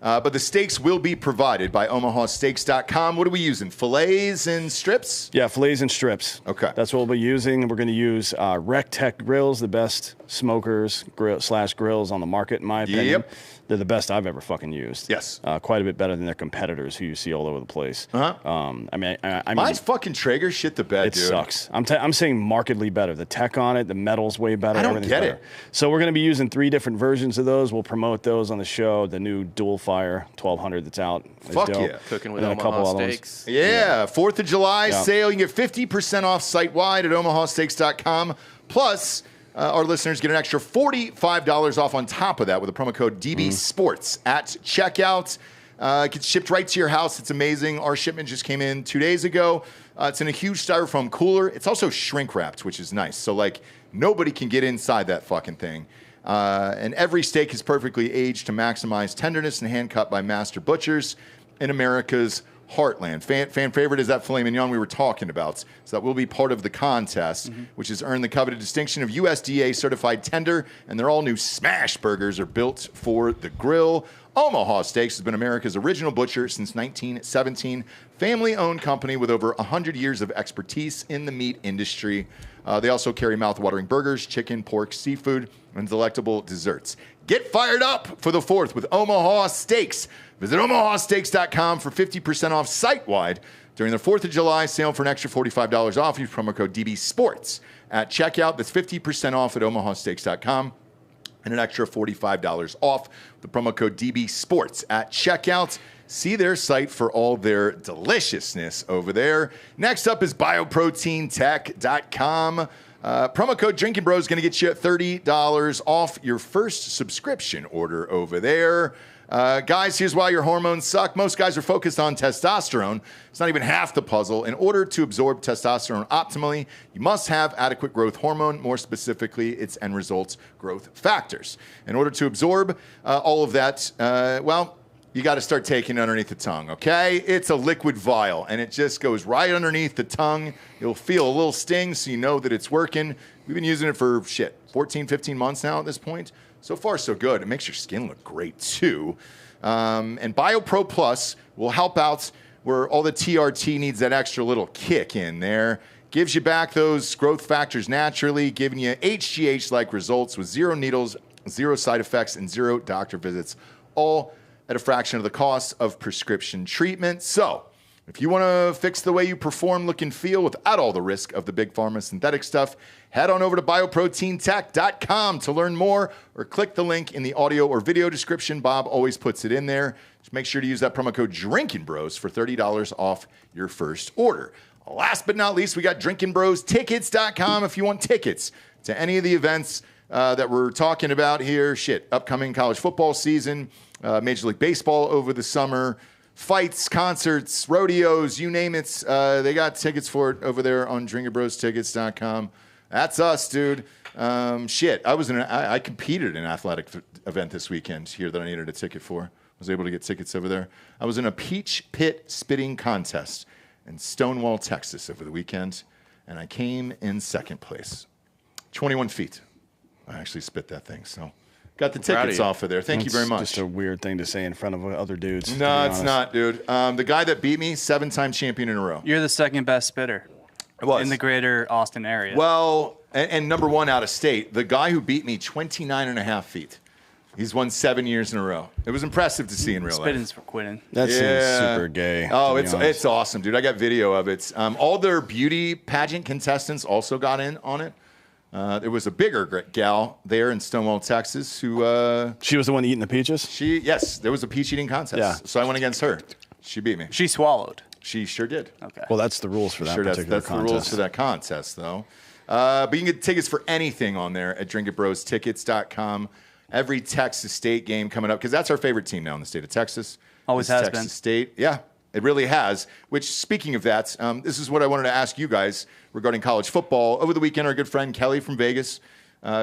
But the steaks will be provided by omahasteaks.com. What are we using? Fillets and strips? Yeah, fillets and strips. Okay. That's what we'll be using. We're going to use Rectech grills, the best smokers grills on the market, in my opinion. Yep. They're the best I've ever fucking used. Yes. Quite a bit better than their competitors who you see all over the place. Uh-huh. I mean, Mine's fucking Traeger shit the bed, it dude. sucks. I'm saying markedly better. The tech on it, the metal's way better. I don't everything's get better. it. So we're going to be using 3 different versions of those. We'll promote those on the show. The new Dual Fire 1200 that's out. is Fuck dope. yeah. Cooking with And then a couple Omaha other ones. steaks. Yeah, 4th of July Yeah. sale. You can get 50% off site-wide at omahasteaks.com. Plus, our listeners get an extra $45 off on top of that with the promo code DBSports at checkout. It gets shipped right to your house. It's amazing. Our shipment just came in 2 days ago. It's in a huge styrofoam cooler. It's also shrink-wrapped, which is nice. So, like, nobody can get inside that fucking thing. And every steak is perfectly aged to maximize tenderness and hand-cut by master butchers in America's heartland. Fan favorite is that filet mignon we were talking about. So that will be part of the contest, which has earned the coveted distinction of USDA certified tender, and their all-new smash burgers are built for the grill. Omaha Steaks has been America's original butcher since 1917. Family-owned company with over 100 years of expertise in the meat industry. They also carry mouth-watering burgers, chicken, pork, seafood, and delectable desserts. Get fired up for the 4th with Omaha Steaks. Visit omahasteaks.com for 50% off site-wide during the 4th of July sale for an extra $45 off. Use promo code DBSports at checkout. That's 50% off at omahasteaks.com and an extra $45 off with the promo code DBSports at checkout. See their site for all their deliciousness over there. Next up is bioproteintech.com. Promo code Drinkin Bros is going to get you $30 off your first subscription order over there. Guys, here's why your hormones suck. Most guys are focused on testosterone. It's not even half the puzzle. In order to absorb testosterone optimally, you must have adequate growth hormone, more specifically, its end results growth factors. In order to absorb all of that, you got to start taking it underneath the tongue, okay? It's a liquid vial, and it just goes right underneath the tongue. You'll feel a little sting, so you know that it's working. We've been using it for, 14, 15 months now at this point. So far, so good. It makes your skin look great, too. And BioPro Plus will help out where all the TRT needs that extra little kick in there. Gives you back those growth factors naturally, giving you HGH-like results with 0 needles, 0 side effects, and 0 doctor visits, all at a fraction of the cost of prescription treatment. So, if you want to fix the way you perform, look, and feel without all the risk of the big pharma synthetic stuff, head on over to bioproteintech.com to learn more, or click the link in the audio or video description. Bob always puts it in there. Just make sure to use that promo code Drinkin Bros for $30 off your first order. Last but not least, we got drinkinbrostickets.com if you want tickets to any of the events that we're talking about here. Upcoming college football season, Major League Baseball over the summer, fights, concerts, rodeos, you name it. They got tickets for it over there on drinkinbrostickets.com. That's us, dude. I competed in an athletic event this weekend here that I needed a ticket for. I was able to get tickets over there. I was in a peach pit spitting contest in Stonewall, Texas over the weekend, and I came in second place. 21 feet. I actually spit that thing, so got the tickets off of there. Thank you very much. Just a weird thing to say in front of other dudes. No, it's not, dude. The guy that beat me, 7-time champion in a row. You're the second best spitter in the greater Austin area. Well, and number one out of state. The guy who beat me, 29 and a half feet. He's won 7 years in a row. It was impressive to see in real life. Spittins for quitting. That seems super gay. Oh, it's awesome, dude. I got video of it. All their beauty pageant contestants also got in on it. There was a bigger gal there in Stonewall, Texas, who she was the one eating the peaches. Yes, there was a peach eating contest. Yeah. So I went against her. She beat me. She swallowed. She sure did. Okay. Well, that's the rules for that particular that's contest. the rules for that contest, though. But you can get tickets for anything on there at drinkinbrostickets.com. Every Texas State game coming up, because that's our favorite team now in the state of Texas. Always has Texas been. State. Yeah, it really has. Which, speaking of that, this is what I wanted to ask you guys regarding college football. Over the weekend, our good friend Kelly from Vegas,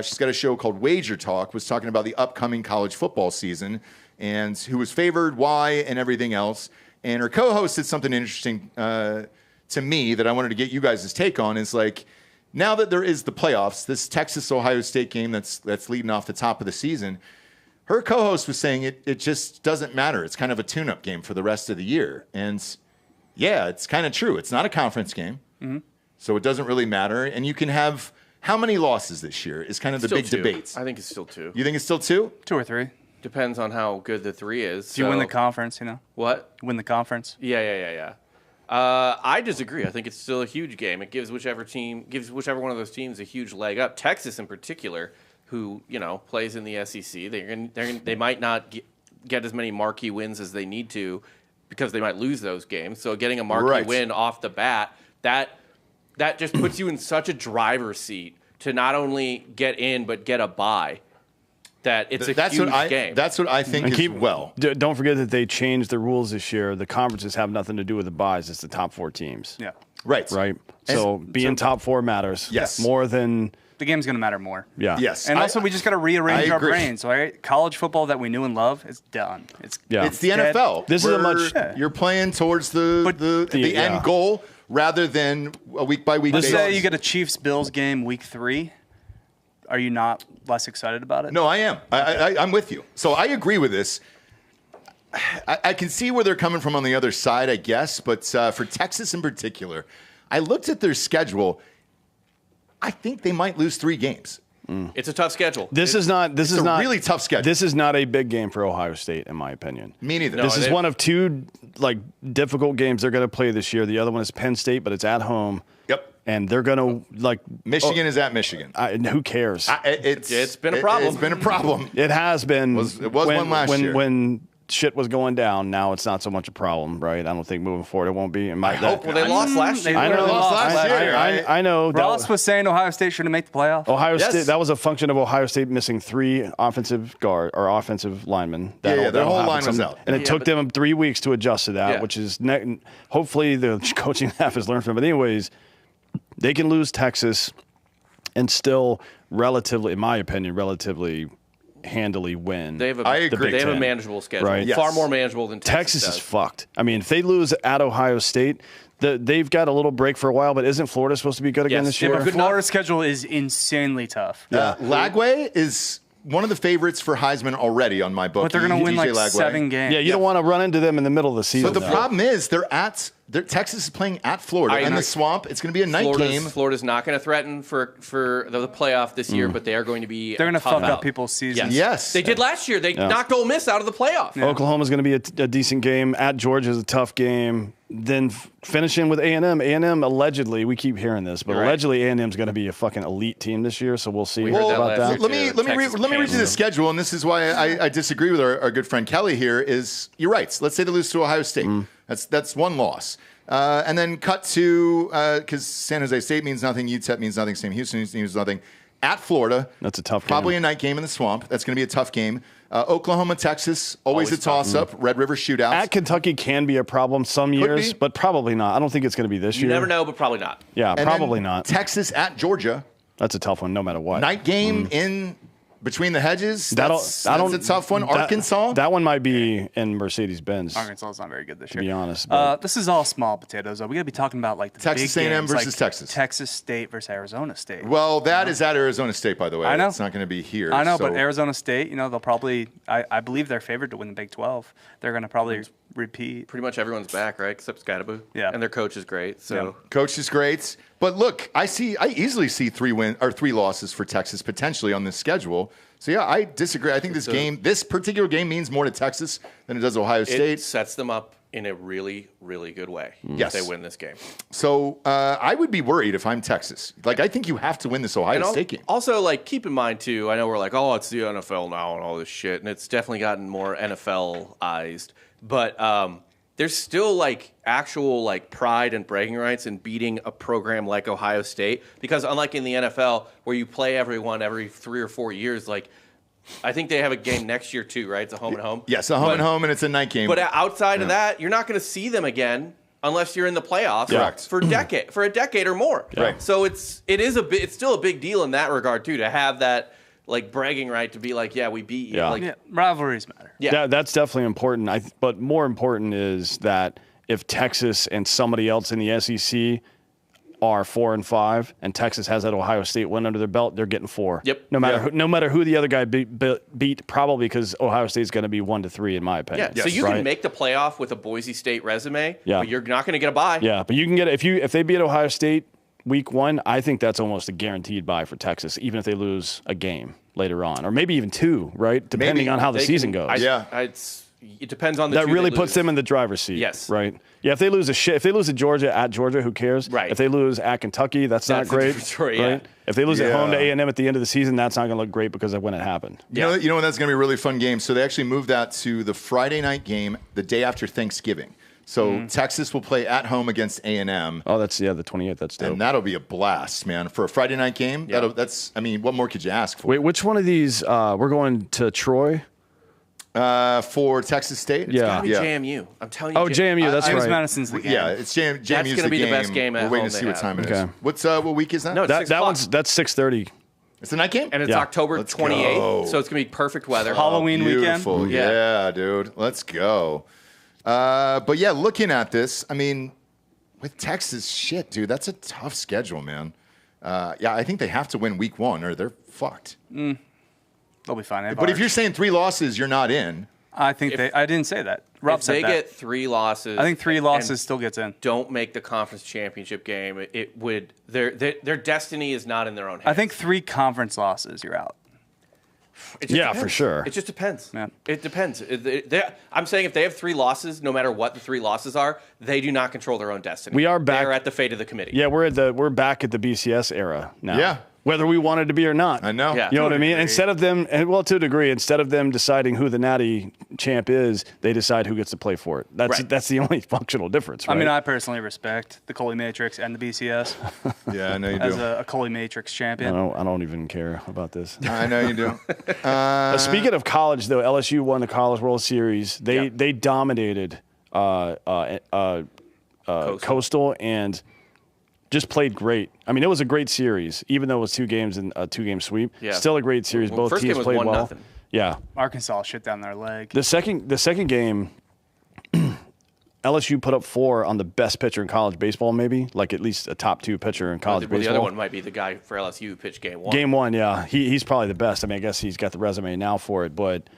she's got a show called Wager Talk, was talking about the upcoming college football season and who was favored, why, and everything else. And her co-host said something interesting to me that I wanted to get you guys' take on. Is like, now that there is the playoffs, this Texas-Ohio State game that's leading off the top of the season, her co-host was saying it just doesn't matter. It's kind of a tune-up game for the rest of the year. And yeah, it's kind of true. It's not a conference game, so it doesn't really matter. And you can have how many losses this year is kind of the Still big 2. debates. I think it's still 2. You think it's still 2? 2 or 3. Depends on how good the 3 is. If you win the conference, What? Win the conference. Yeah. I disagree. I think it's still a huge game. It gives whichever one of those teams a huge leg up. Texas, in particular, who plays in the SEC, they might not get as many marquee wins as they need to because they might lose those games. So getting a marquee win off the bat, that just puts you in such a driver's seat to not only get in but get a bye. That it's a huge game. That's what I think Don't forget that they changed the rules this year. The conferences have nothing to do with the buys. It's the top 4 teams. Yeah. Right. So being top 4 matters. Yes. More than... The game's going to matter more. Yeah. Yes. And also, we just got to rearrange I our agree. brains, right? College football that we knew and love is done. It's the dead. NFL. This is a much... You're playing towards the end goal rather than a week-by-week Let's basis. say you get a Chiefs-Bills game week 3. Are you not less excited about it? No, I am. I'm with you. So I agree with this. I can see where they're coming from on the other side, I guess. But for Texas in particular, I looked at their schedule. I think they might lose 3 games. It's a tough schedule. This is not a really tough schedule. This is not a big game for Ohio State, in my opinion. Me neither. No, This is one of 2 difficult games they're going to play this year. The other one is Penn State, but it's at home. Yep. And they're going to Michigan is at Michigan. Who cares? It's been a problem. It's been a problem. It has been. It was one last year. When shit was going down, now it's not so much a problem, right? I don't think moving forward it won't be. I hope. Well, they lost last year. I know. They lost last year. I know. Ross was saying Ohio State shouldn't make the playoff. Ohio Yes. State. That was a function of Ohio State missing 3 offensive linemen. Their That'll whole happen line was out. and it took them 3 weeks to adjust to that, Yeah. which is hopefully the coaching staff has learned from it. But anyways, they can lose Texas and still relatively, in my opinion, handily win. They have I agree. They have a Ten. manageable schedule. Right. Yes. Far more manageable than Texas does. is fucked. I mean, if they lose at Ohio State, they've got a little break for a while, but isn't Florida supposed to be good again Yes. this Yeah, year? but good Florida's schedule is insanely tough. Lagway is one of the favorites for Heisman already on my book. But they're going to win DJ like Lagway. 7 games. Yeah, you don't want to run into them in the middle of the season. But the problem is Texas is playing at Florida in the Swamp. It's going to be a night game. Florida's not going to threaten for the playoff this year, but they are going to be. They're going to fuck out. up people's seasons. Yes. They did last year. They knocked Ole Miss out of the playoff. Oklahoma's going to be a decent game. At Georgia is a tough game. Then finishing with A&M. A&M allegedly, we keep hearing this, but You're right. allegedly A&M's going to be a fucking elite team this year. So we'll see We heard that about last that. year. Let me read you the Texas schedule, and this is why I disagree with our good friend Kelly here. Is you're right. Let's say they lose to Ohio State. That's 1 loss. And then cut to because San Jose State means nothing, UTEP means nothing, Sam Houston means nothing. At Florida, That's a tough game. Probably a night game in the Swamp. That's going to be a tough game. Oklahoma, Texas, always a toss-up. Red River shootout. At Kentucky can be a problem some years, be. but probably not. I don't think it's going to be this You year. never know, but probably not. Yeah, And probably then not. Texas at Georgia, That's a tough one, no matter what. night game in between the hedges. That'll- That's I don't- a tough one. that- Arkansas. That one might be in Mercedes-Benz. Arkansas is not very good this year. be honest, but- This is all small potatoes. We got to be talking about like the Texas big A&M games, versus like Texas. Texas State versus Arizona State. Well, that is at Arizona State, by the way. I know. It's not going to be here. I know, so- but Arizona State, they'll probably. I believe they're favored to win the Big 12. They're going to probably repeat. Pretty much everyone's back, right? Except Scottaboo. Yeah. And their coach is great. So Coach is great, but look, I easily see 3 losses for Texas potentially on this schedule. So, yeah, I disagree. I think this particular game means more to Texas than it does Ohio State. It sets them up in a really, really good way Yes. if they win this game. So I would be worried if I'm Texas. Like, I think you have to win this Ohio State game. Also, like, keep in mind, too, I know we're like, oh, it's the NFL now and all this shit, and it's definitely gotten more NFL-ized. But there's still, like, actual, like, pride and bragging rights in beating a program like Ohio State. Because unlike in the NFL, where you play everyone every 3 or 4 years, like, I think they have a game next year, too, right? It's a home and home. Yes, a home and home, and it's a night game. But outside of that, you're not going to see them again unless you're in the playoffs for a decade or more. Right. So it's still a big deal in that regard too, to have that like bragging right to be like, yeah, we beat you. Yeah. Like, Rivalries matter. Yeah. That's definitely important. But more important is that if Texas and somebody else in the SEC are 4-5, and Texas has that Ohio State win under their belt, they're getting 4. Yep. No matter who the other guy beat, probably because Ohio State's going to be 1-3 in my opinion. Yeah. So you can make the playoff with a Boise State resume, Yeah. but you're not going to get a bye. Yeah, but you can get if they beat Ohio State week 1, I think that's almost a guaranteed bye for Texas, even if they lose a game later on, or maybe even 2, right? Depending on how the season goes. It depends on the that two really they puts lose. them in the driver's seat. Yes. Right. Yeah. If they lose to Georgia at Georgia, who cares? Right. If they lose at Kentucky, that's not a great. different story, yeah. Right. If they lose at home to A&M at the end of the season, that's not going to look great because of when it happened. You know when that's going to be a really fun game. So they actually moved that to the Friday night game the day after Thanksgiving. So Texas will play at home against A&M. Oh, that's the 28th. That's dope. And that'll be a blast, man. For a Friday night game, what more could you ask for? Wait, which one of these? We're going to Troy. For Texas State? Yeah. Gotta be JMU. I'm telling you. Oh, JMU. That's James right. Madison's the game. Yeah, it's JMU's That's gonna be the best game at We're waiting home to see they what have. time it is. Okay. What week is that? No, it's 6 o'clock. That's 6:30. It's a night game? And it's Yeah. October Let's 28th, go. so it's going to be perfect weather. Halloween weekend. Beautiful. Yeah, dude. Let's go. But yeah, looking at this, I mean, with Texas, shit, dude, that's a tough schedule, man. I think they have to win week 1 or they're fucked. They'll be fine. But if you're saying 3 losses, you're not in. I think I didn't say that. Rob If said they that. get 3 losses, I think 3 and losses still gets in. don't make the conference championship game, it would their destiny is not in their own hands. I think 3 conference losses, you're out. It just Yeah, depends. for sure. It just depends. Yeah. It depends. I'm saying if they have 3 losses, no matter what the 3 losses are, they do not control their own destiny. We are back- They're at the fate of the committee. Yeah, we're back at the BCS era now. Yeah. Whether we wanted to be or not. I know. Yeah. You know what I mean? degree. Instead of them, to a degree, instead of them deciding who the natty champ is, they decide who gets to play for it. That's the only functional difference, right? I mean, I personally respect the Coley Matrix and the BCS Yeah, I know you as do. a Coley Matrix champion. I don't even care about this. I know you do. Speaking of college, though, LSU won the College World Series. They dominated Coastal and just played great. I mean, it was a great series, even though it was 2 games and a 2-game sweep. Yeah. Still a great series. Well, Both first teams game was played 1-0. well. Yeah. Arkansas shit down their leg. The second game, LSU put up 4 on the best pitcher in college baseball, maybe like at least a top 2 pitcher in college Well, the baseball. other one might be the guy for LSU who pitched game 1. Game 1, yeah, he's probably the best. I mean, I guess he's got the resume now for it, but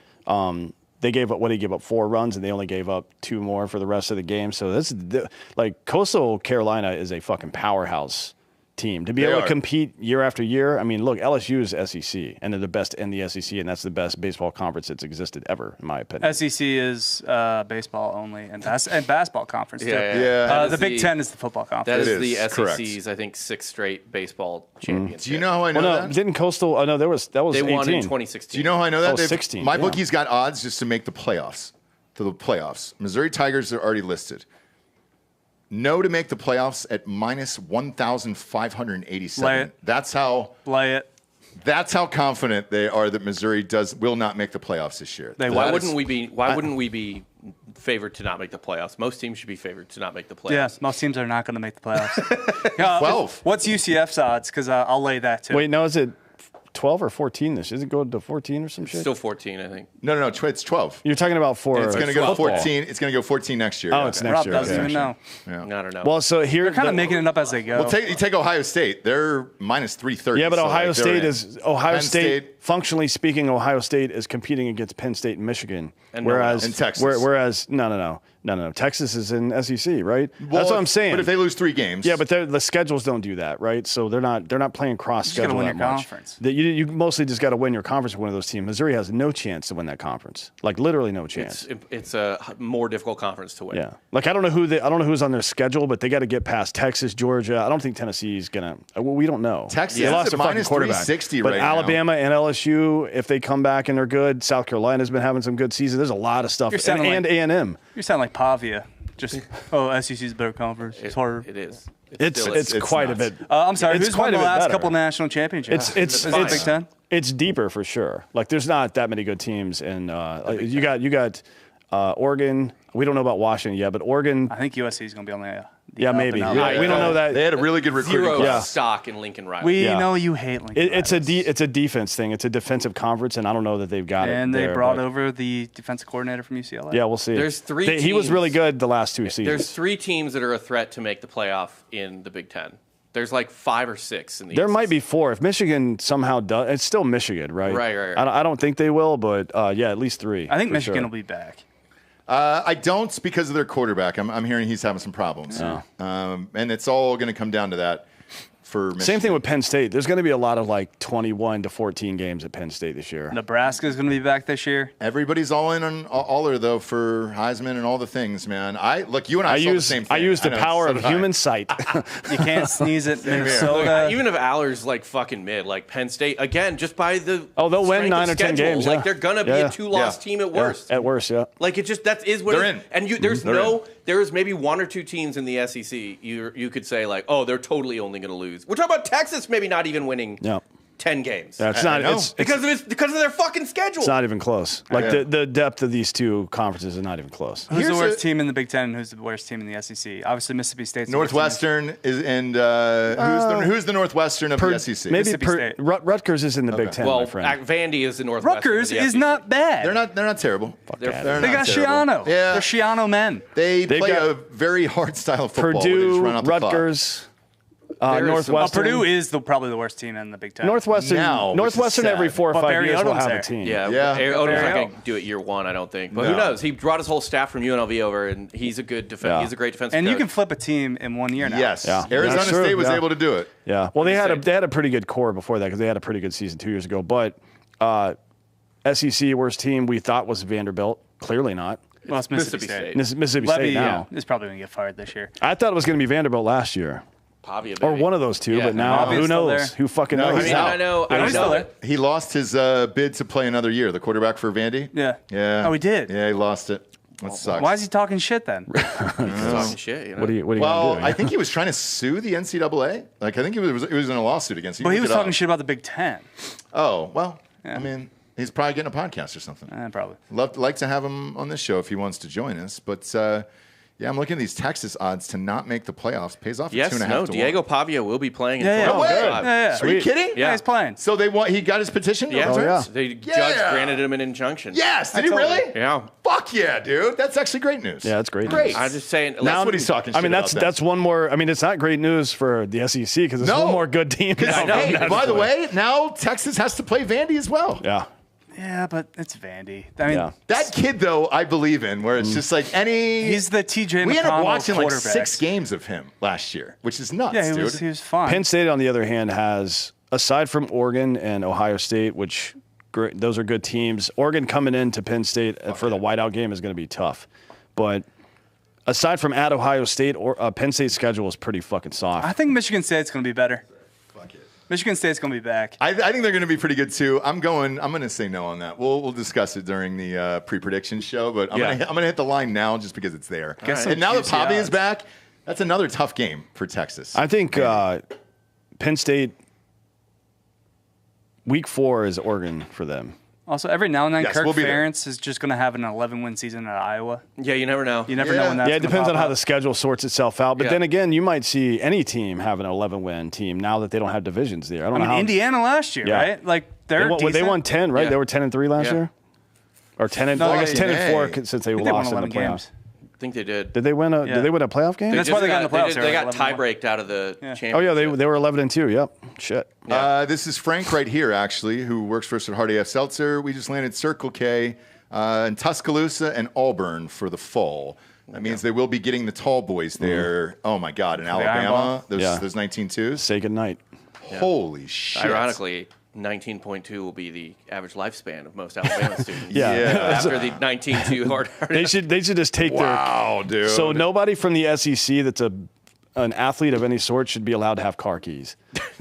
they gave up 4 runs and they only gave up 2 more for the rest of the game. So like Coastal Carolina is a fucking powerhouse team to be able to compete year after year. I mean, look, LSU is SEC, and they're the best in the SEC, and that's the best baseball conference that's existed ever, in my opinion. SEC is baseball only and basketball conference too. Yeah. The Big Ten is the football That conference. It is the is, correct. SEC's, I think, 6th straight baseball championship. Do you know how I know Well, no, that? didn't Coastal? Oh no, that was They 18. won in 2016. Do you know how I know that? Oh, They've- 16, My yeah. bookie's got odds just to make the playoffs. To the playoffs. Missouri Tigers are already listed. No to make the playoffs at minus 1,587. Lay it. That's how Play it. confident they are that Missouri will not make the playoffs this year. Why wouldn't we be favored to not make the playoffs? Most teams should be favored to not make the playoffs. Yeah, most teams are not going to make the playoffs. 12. What's UCF's odds? Because I'll lay that too. Wait, no, is it 12 or 14 this? Is it going to 14 or some shit? Still 14, I think. No, it's 12. You're talking about for It's going to go football. 14. It's going to go 14 next year. Oh, Yeah. it's next Rob year. doesn't okay. even know. I don't know. Well, so here They're kind of making it up as they go. Well, you take Ohio State. They're minus 330. Yeah, but so, Ohio like, they're State in. is Ohio Penn State. Functionally speaking, Ohio State is competing against Penn State and Michigan, And no one else. And Texas. Whereas no. No. Texas is in SEC, right? Well, That's what I'm saying. But if they lose 3 games, yeah, but the schedules don't do that, right? So they're not playing cross You just gotta schedule win that your much. conference. You mostly just got to win your conference with one of those teams. Missouri has no chance to win that conference, like literally no chance. It's a more difficult conference to win. Yeah, like I don't know who's on their schedule, but they got to get past Texas, Georgia. I don't think Tennessee's gonna. Well, we don't know. Texas they is lost at their fucking minus quarterback. 360 but right now. Alabama and LSU, if they come back and they're good, South Carolina's been having some good seasons. There's a lot of stuff, You're sounding and like- A&M. You sound like Pavia. Just SEC's a better conference. It's harder. It is. It's It's quite nuts. a bit. I'm sorry. It's Who's quite won a the bit last better. couple national championships? It's Is it Big Ten? It's deeper for sure. Like there's not that many good teams, and you got Oregon. We don't know about Washington yet, but Oregon. I think USC is going to be on the Yeah, up maybe. and up. Yeah, we don't know that. They had a really good recruiting Zero class. stock in Lincoln Riley. We Yeah. know you hate Lincoln. It's a defense thing. It's a defensive conference, and I don't know that they've got it. And they there, brought but- over the defensive coordinator from UCLA. Yeah, we'll see. There's 3 He was teams- really good the last 2 seasons. There's 3 teams that are a threat to make the playoff in the Big Ten. There's like 5 or 6 in the There ACC. might be 4 if Michigan somehow does. It's still Michigan, right? Right. I don't think they will, but yeah, at least 3. I think for Michigan sure. will be back. I don't because of their quarterback. I'm hearing he's having some problems. And it's all going to come down to that for Michigan. Same thing with Penn State. There's going to be a lot of like 21 to 14 games at Penn State this year. Nebraska is going to be back this year. Everybody's all in on Aller, though, for Heisman and all the things, man. Look, you and I saw the same thing. I use the know, power so of did I. human sight. You can't sneeze at here. Minnesota. Even if Aller's like fucking mid, like Penn State, again, just by the Oh, they'll win strength 9 of or 10 schedule, games, Like yeah. they're gonna be Yeah. a 2-loss team at worst. At worst, yeah. Like it just that is what They're it is. in. And there's They're there's maybe 1 or 2 teams in the SEC you could say like, oh, they're totally only going to lose. We're talking about Texas maybe not even winning Yeah. 10 games. Yeah, it's I not. know. It's because of their fucking schedule. It's not even close. Like Yeah. the depth of these 2 conferences is not even close. Who's the Here's worst a- team in the Big Ten and who's the worst team in the SEC? Obviously, Mississippi State's the worst team. Northwestern is, and who's the Northwestern of the SEC? Maybe Mississippi State. Rutgers is in the Big Ten, well, my friend. Vandy is the Northwestern. Rutgers of the is SEC. not bad. They're not terrible. They're- They're They not got terrible. Shiano. Yeah. They're Shiano men. They They've play got a very hard style of football. where they just Purdue, run out the clock. Rutgers, There is some- Northwestern. Purdue is probably the worst team in the Big Ten. Northwestern. Now, which is Northwestern every sad. 4 or But 5 Barry years will Odom's have there. a team. Yeah, Yeah. Odom's not Barry going to do it year 1, I don't think. But No. who knows? He brought his whole staff from UNLV over, and he's a good Yeah. He's a great defensive And coach. you can flip a team in 1 year now. Yes. Yeah. Arizona That's true, State was yeah. able to do it. Yeah. Well, they had a pretty good core before that because they had a pretty good season 2 years ago. But SEC worst team we thought was Vanderbilt. Clearly not. Well, it's Mississippi State. Mississippi Levy State now. is probably going to get fired this year. I thought it was going to be Vanderbilt last year. Pavia, Or baby. one of those 2, Yeah, but now Pavia's who still knows? there. Who fucking No, knows? he's I know. I he's still know. there. He lost his bid to play another year. The quarterback for Vandy. Yeah. Yeah. Oh, he did? Yeah, he lost it. That sucks. Why is he talking shit then? He's talking shit. You know? What are you Well, gonna do? I think he was trying to sue the NCAA. Like, I think he was in a lawsuit against. But he was talking shit about the Big Ten. Oh well, Yeah. I mean, he's probably getting a podcast or something. Probably. Like to have him on this show if he wants to join us. But yeah, I'm looking at these Texas odds to not make the playoffs. Pays off at Yes, 2.5 no. to Diego 1. Pavia will be playing in Yeah, yeah. No way. 2025. Yeah, yeah. Are you Sweet. kidding? Yeah. He's playing. So he got his petition. Yeah, yeah. the Yeah. judge granted him an injunction. Yes. Did he told really? you. Yeah. Fuck yeah, dude. That's actually great news. Yeah, that's great Great. news. I'm just saying. That's what he's talking. I mean, shit that's about that's one more. I mean, it's not great news for the SEC because it's No. one more good team. now. know. Hey, by the Naturally. way, now Texas has to play Vandy as well. Yeah. Yeah, but it's Vandy. I mean, Yeah. That kid, though, I believe in, where it's just like any. he's the TJ We ended up McConnell watching like quarterback. 6 games of him last year, which is nuts, Yeah, dude. he was fine. Penn State, on the other hand, has, aside from Oregon and Ohio State, which those are good teams, Oregon coming into Penn State for the whiteout game is going to be tough. But aside from at Ohio State, Penn State's schedule is pretty fucking soft. I think Michigan State's going to be better. Fuck it. Michigan State's going to be back. I think they're going to be pretty good too. I'm going to say no on that. We'll discuss it during the pre-prediction show, but I'm Yeah. going to hit the line now just because it's there. Get some And now that juicy Pavia is odds. back, that's another tough game for Texas. I think Penn State, week 4 is Oregon for them. Also, every now and then, Yes, Kirk we'll be there. Ferentz is just going to have an 11-win season at Iowa. Yeah, you never know. You never Yeah. know when that's Yeah, it gonna depends on pop how up. the schedule sorts itself out. But Yeah. then again, you might see any team have an 11-win team now that they don't have divisions there. I don't I know mean, how. Indiana last year, Yeah. right? Like, they're they decent. won 10, right? Yeah. They were 10-3 last Yeah. year, or 10 and No, I guess they- 10-4 hey. since they I think they won lost in the 11 playoffs. games. I think they did. Did they win a? Yeah. Did they win a playoff game? That's why they got in the playoffs. They got 11-1. tie-breaked out of the championship. Oh yeah, they were 11-2. Yep. Shit. This is Frank right here, actually, who works for us at Hardy F. Seltzer. We just landed Circle K in Tuscaloosa and Auburn for the fall. That means they will be getting the tall boys there. Oh, my God. In Alabama, those 19-2s. Say goodnight. Holy shit. Ironically, 19.2 will be the average lifespan of most Alabama students. Yeah. After the 19.2 hard. They should just take Wow, dude. So nobody from the SEC that's an athlete of any sort should be allowed to have car keys.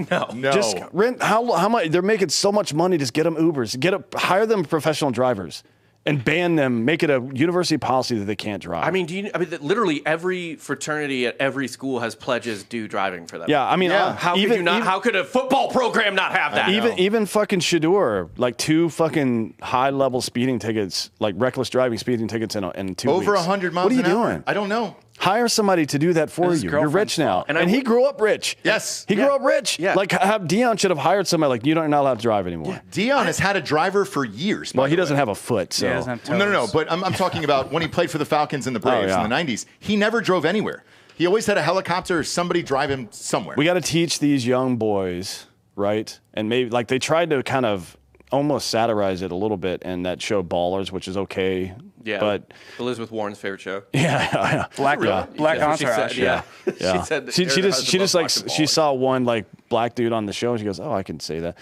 No. Just rent how much they're making so much money. Just get them Ubers. Hire them professional drivers. And ban them, make it a university policy that they can't drive. I mean, literally every fraternity at every school has pledges due driving for them. Yeah, I mean, how could a football program not have that? Even fucking Shador, like 2 fucking high-level speeding tickets, like reckless driving speeding tickets in 2 weeks. Over 100 miles What are you an hour? doing? I don't know. Hire somebody to do that for you. You're rich now. And he grew up rich. Yes. He grew up rich. Yeah. Like, Deion should have hired somebody like, you're not allowed to drive anymore. Deion has had a driver for years. Well, he doesn't have a foot, so. Yeah, he doesn't have toes. No. But I'm talking about when he played for the Falcons and the Braves in the 90s. He never drove anywhere. He always had a helicopter or somebody drive him somewhere. We got to teach these young boys, right? And maybe, like, they tried to kind of almost satirize it a little bit in that show Ballers, which is okay. Yeah, but Elizabeth Warren's favorite show. Yeah. Black Entourage. Yeah. Yeah. She said she just like she saw one like black dude on the show and she goes, "Oh, I can say that."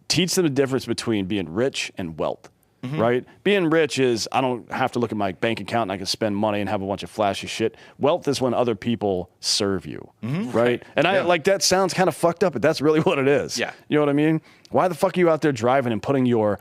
Teach them the difference between being rich and wealth. Mm-hmm. Right? Being rich is I don't have to look at my bank account and I can spend money and have a bunch of flashy shit. Wealth is when other people serve you. Mm-hmm. Right? And I like that sounds kind of fucked up, but that's really what it is. Yeah. You know what I mean? Why the fuck are you out there driving and putting your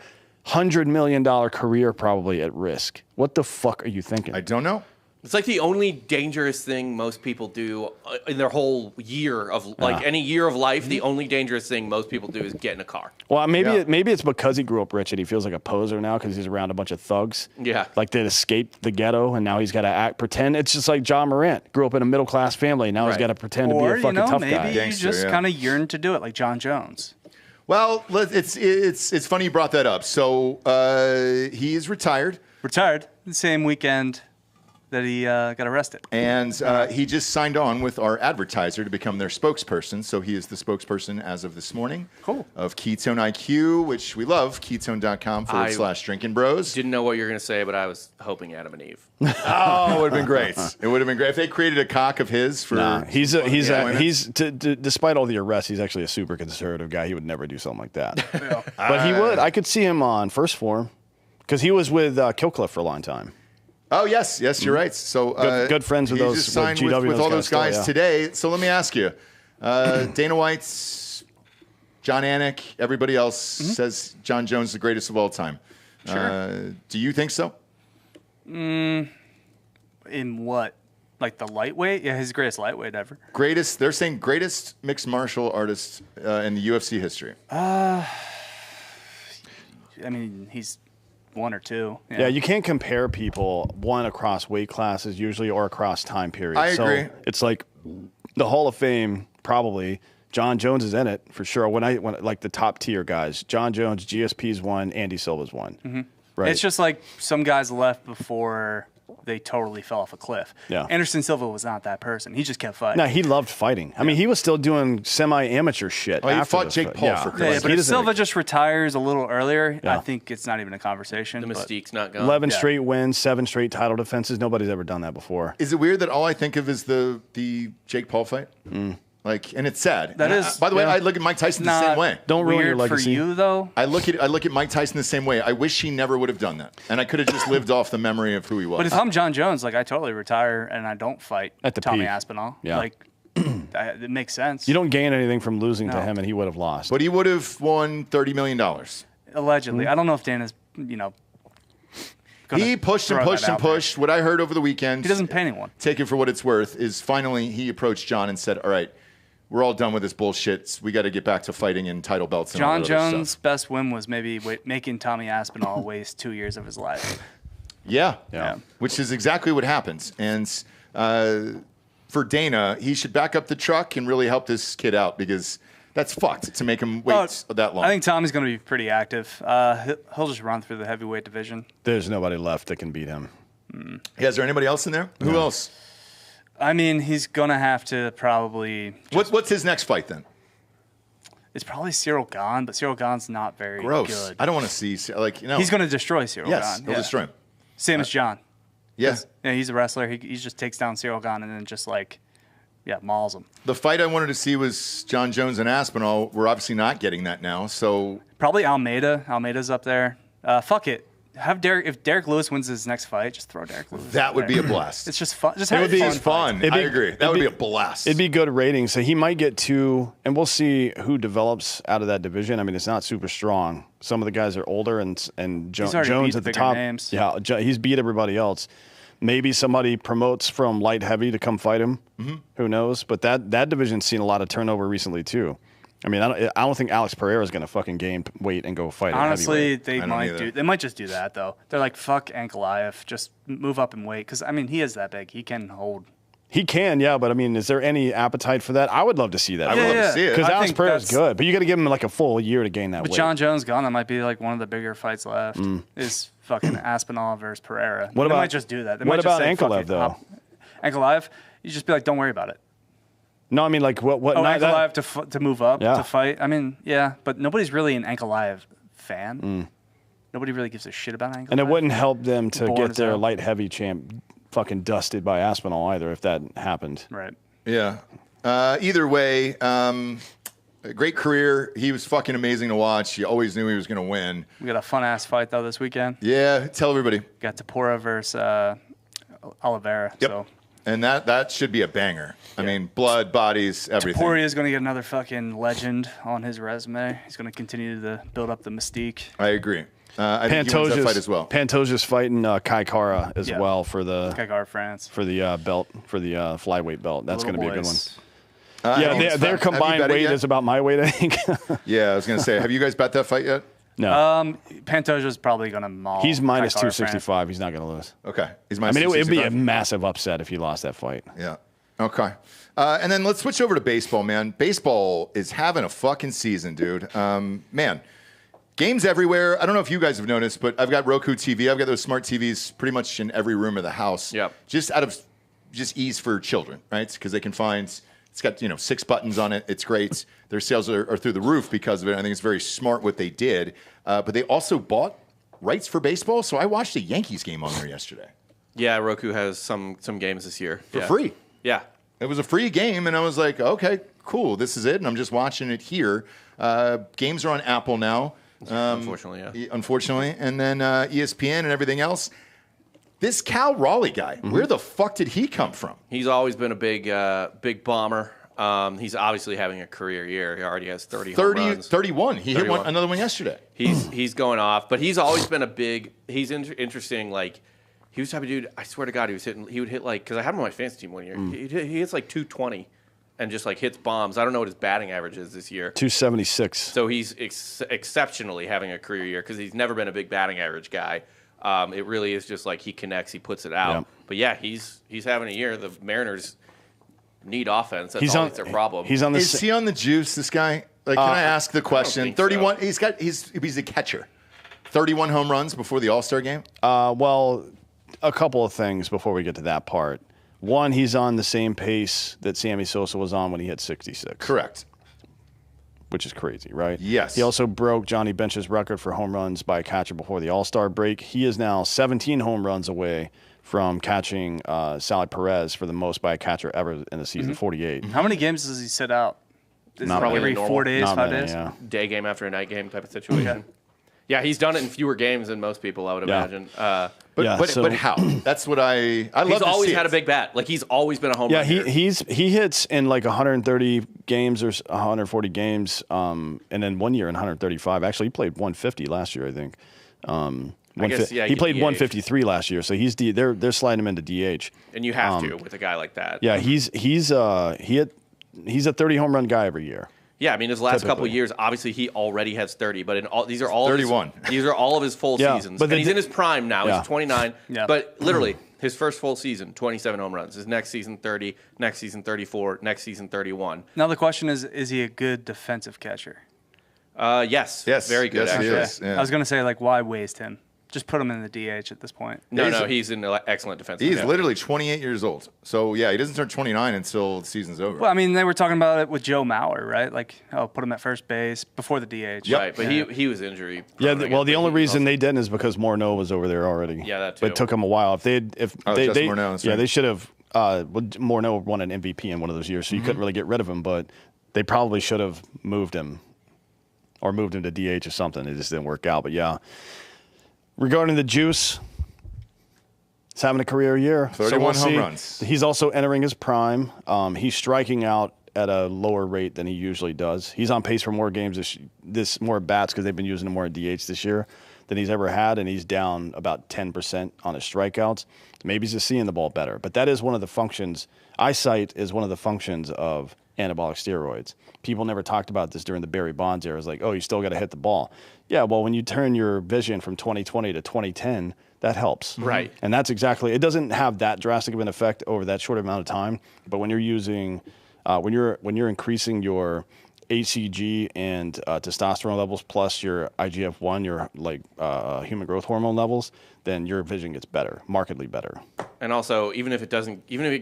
$100 million career probably at risk? What the fuck are you thinking? I don't know. It's like the only dangerous thing most people do in their whole year of any year of life. The only dangerous thing most people do is get in a car. Well, maybe it's because he grew up rich and he feels like a poser now because he's around a bunch of thugs. Yeah, like they escaped the ghetto and now he's got to pretend. It's just like John Morant grew up in a middle class family. Now he's got to pretend to be a fucking tough guy. Maybe you just kind of yearn to do it, like John Jones. Well, it's funny you brought that up. So he is retired. Retired the same weekend that he got arrested. And he just signed on with our advertiser to become their spokesperson. So he is the spokesperson as of this morning. Cool. Of Ketone IQ, which we love, ketone.com/Drinkin Bros. Didn't know what you were going to say, but I was hoping Adam and Eve. Oh, it would have been great. It would have been great if they created a cock of his for. Nah, despite all the arrests, he's actually a super conservative guy. He would never do something like that. Yeah. But he would. I could see him on First Form because he was with Killcliff for a long time. Oh, yes, you're right. So good friends with he those. Just signed with with all those guys still, today. So let me ask you, Dana White's, John Anik, everybody else says John Jones is the greatest of all time. Sure. Do you think so? In what? Like the lightweight? Yeah, his greatest lightweight ever. Greatest. They're saying greatest mixed martial artist in the UFC history. I mean, he's 1 or 2. Yeah, you can't compare people one across weight classes usually or across time periods. I agree. It's like the Hall of Fame probably. John Jones is in it for sure. When like the top tier guys, John Jones, GSP's one, Andy Silva's one. Mm-hmm. Right. It's just like some guys left before they totally fell off a cliff. Yeah. Anderson Silva was not that person. He just kept fighting. No, he loved fighting. I mean, he was still doing semi-amateur shit. Oh, he fought Jake Paul for Christ's sake. But if Silva just retires a little earlier, I think it's not even a conversation. The mystique's not gone. 11 straight wins, 7 straight title defenses. Nobody's ever done that before. Is it weird that all I think of is the Jake Paul fight? Like, and it's sad. That is. By the way, I look at Mike Tyson the same way. Don't ruin your Weird legacy. for you though. I look at Mike Tyson the same way. I wish he never would have done that, and I could have just lived off the memory of who he was. But if I'm John Jones, like I totally retire and I don't fight At the Tommy peak. Aspinall. Yeah. Like it makes sense. You don't gain anything from losing to No. him, and he would have lost. But he would have won $30 million. Allegedly, I don't know if Dana's gonna He pushed and throw pushed that and out there. pushed. What I heard over the weekend, He doesn't pay anyone. take it for what it's worth, is finally he approached John and said, all right, we're all done with this bullshit. We got to get back to fighting and title belts and all John that other Jones' stuff. best win was maybe making Tommy Aspinall waste 2 years of his life. Yeah. Yeah. Which is exactly what happens. And for Dana, he should back up the truck and really help this kid out because that's fucked to make him wait that long. I think Tommy's going to be pretty active. He'll just run through the heavyweight division. There's nobody left that can beat him. Yeah, is there anybody else in there? Who else? I mean, he's going to have to probably... What's his next fight then? It's probably Cyril Gahn, but Cyril Gahn's not very Gross. good. I don't want to see, He's going to destroy Cyril Yes, Gahn. he'll destroy him. Same as John. Yeah. Yeah, he's a wrestler. He just takes down Cyril Gane and then just mauls him. The fight I wanted to see was John Jones and Aspinall. We're obviously not getting that now. So probably Almeida. Almeida's up there. Fuck it. If Derek Lewis wins his next fight, just throw Derek Lewis. That would be a blast. It's just fun. Just it have would be fun. fun. I agree. That would be a blast. It'd be good ratings. So he might get 2, and we'll see who develops out of that division. I mean, it's not super strong. Some of the guys are older, and Jones at the top. Names. Yeah, he's beat everybody else. Maybe somebody promotes from light heavy to come fight him. Mm-hmm. Who knows? But that division's seen a lot of turnover recently too. I mean, I don't think Alex Pereira is going to fucking gain weight and go fight. Honestly, they might just do that though. They're like, fuck Ankalaev, just move up and weight because I mean he is that big. He can hold. He can, yeah, but I mean, is there any appetite for that? I would love to see that. I would love to see it because Alex Pereira's good, but you got to give him like a full year to gain that weight. But John Jones gone, that might be like one of the bigger fights left. Is fucking Aspinall versus Pereira. They might just do that. What about Ankalaev though? Ankalaev, you just be like, don't worry about it. No, I mean like what? Oh, Ankalaev to move up to fight. I mean, yeah, but nobody's really an Ankalaev fan. Nobody really gives a shit about Ankalaev. And it wouldn't help them to get their light heavy champ fucking dusted by Aspinall either if that happened. Right. Yeah. Either way, a great career. He was fucking amazing to watch. You always knew he was going to win. We got a fun ass fight though this weekend. Yeah, tell everybody. Got Tapora versus Oliveira. Yep. So. And that should be a banger. I mean, blood, bodies, everything. Tapori is going to get another fucking legend on his resume. He's going to continue to build up the mystique. I agree. I think he wins that fight as well. Pantoja's fighting Kai Kara as well for the Kai Kara France for the belt for the flyweight belt. That's going to be a good one. Their combined weight is about my weight, I think. Yeah, I was going to say, have you guys bet that fight yet? No. Pantoja's probably going to maul. He's minus 265. He's not going to lose. Okay. He's minus 265. I mean, it would be a massive upset if he lost that fight. Yeah. Okay. And then let's switch over to baseball, man. Baseball is having a fucking season, dude. Man, games everywhere. I don't know if you guys have noticed, but I've got Roku TV. I've got those smart TVs pretty much in every room of the house. Yep. Just out of ease for children, right? Because they can find, it's got 6 buttons on it. It's great. Their sales are through the roof because of it. I think it's very smart what they did. But they also bought rights for baseball, so I watched a Yankees game on there yesterday. Yeah, Roku has some games this year. For free. Yeah. It was a free game, and I was like, okay, cool, this is it, and I'm just watching it here. Games are on Apple now. Unfortunately, yeah. Unfortunately. And then ESPN and everything else. This Cal Raleigh guy, where the fuck did he come from? He's always been a big bomber. He's obviously having a career year. He already has 30 home runs. 31. He 31. Hit another one yesterday. He's going off, but he's always been a big. He's interesting. Like he was the type of dude. I swear to God, he would hit like because I had him on my fantasy team one year. He hits like 220, and just like hits bombs. I don't know what his batting average is this year. 276. So he's exceptionally having a career year because he's never been a big batting average guy. It really is just like he connects, he puts it out. Yep. But yeah, he's having a year. The Mariners need offense. That's their problem. Is he on the juice, this guy? Like, can I ask the question? 31. So. He's a catcher. 31 home runs before the All-Star game? Well, a couple of things before we get to that part. One, he's on the same pace that Sammy Sosa was on when he hit 66. Correct. Which is crazy, right? Yes. He also broke Johnny Bench's record for home runs by a catcher before the All-Star break. He is now 17 home runs away from catching Sally Perez for the most by a catcher ever in the season, 48. How many games does he sit out? Probably every 4 days, 5 days? Yeah. Day game after a night game type of situation. Yeah, he's done it in fewer games than most people, I would imagine. But how? That's what I love. He's always had a big bat. Like he's always been a home run. Yeah, he hits in like 130 games or 140 games, and then 1 year in 135. Actually, he played 150 last year, I think. He played 153 last year, so they're sliding him into DH. And you have to with a guy like that. Yeah, he's a 30 home run guy every year. Yeah, I mean his last couple of years, obviously he already has 30, but these are all 31. These are all of his full seasons. But he's in his prime now. Yeah. He's 29. Yeah. But literally his first full season, 27 home runs. His next season 30, next season 34, next season 31. Now the question is he a good defensive catcher? Yes. Very good. Yes, actually. he is. Yeah. I was gonna say why waste him? Just put him in the DH at this point. No, he's an excellent defensive. He's guy. literally 28 years old. So, yeah, he doesn't turn 29 until the season's over. Well, I mean, they were talking about it with Joe Mauer, right? Like, put him at first base before the DH. Yep. Right, but he was injury. Yeah, well, the only reason they didn't is because Morneau was over there already. Yeah, that too. But it took him a while. If Morneau, they should have. Morneau won an MVP in one of those years, so you couldn't really get rid of him. But they probably should have moved him, or moved him to DH or something. It just didn't work out. But yeah, regarding the Juice, he's having a career year. 31 home runs. He's also entering his prime. He's striking out at a lower rate than he usually does. He's on pace for more games this more bats because they've been using him more in DH this year than he's ever had, and he's down about 10% on his strikeouts. Maybe he's just seeing the ball better. But that is one of the functions. Eyesight is one of the functions of anabolic steroids. People never talked about this during the Barry Bonds era. It's like, oh, you still got to hit the ball. Yeah, well, when you turn your vision from 2020 to 2010, that helps. Right. And that's exactly, it doesn't have that drastic of an effect over that short amount of time. But when you're using, when you're increasing your HCG and testosterone levels plus your IGF-1, your human growth hormone levels, then your vision gets better, markedly better. And also, even if it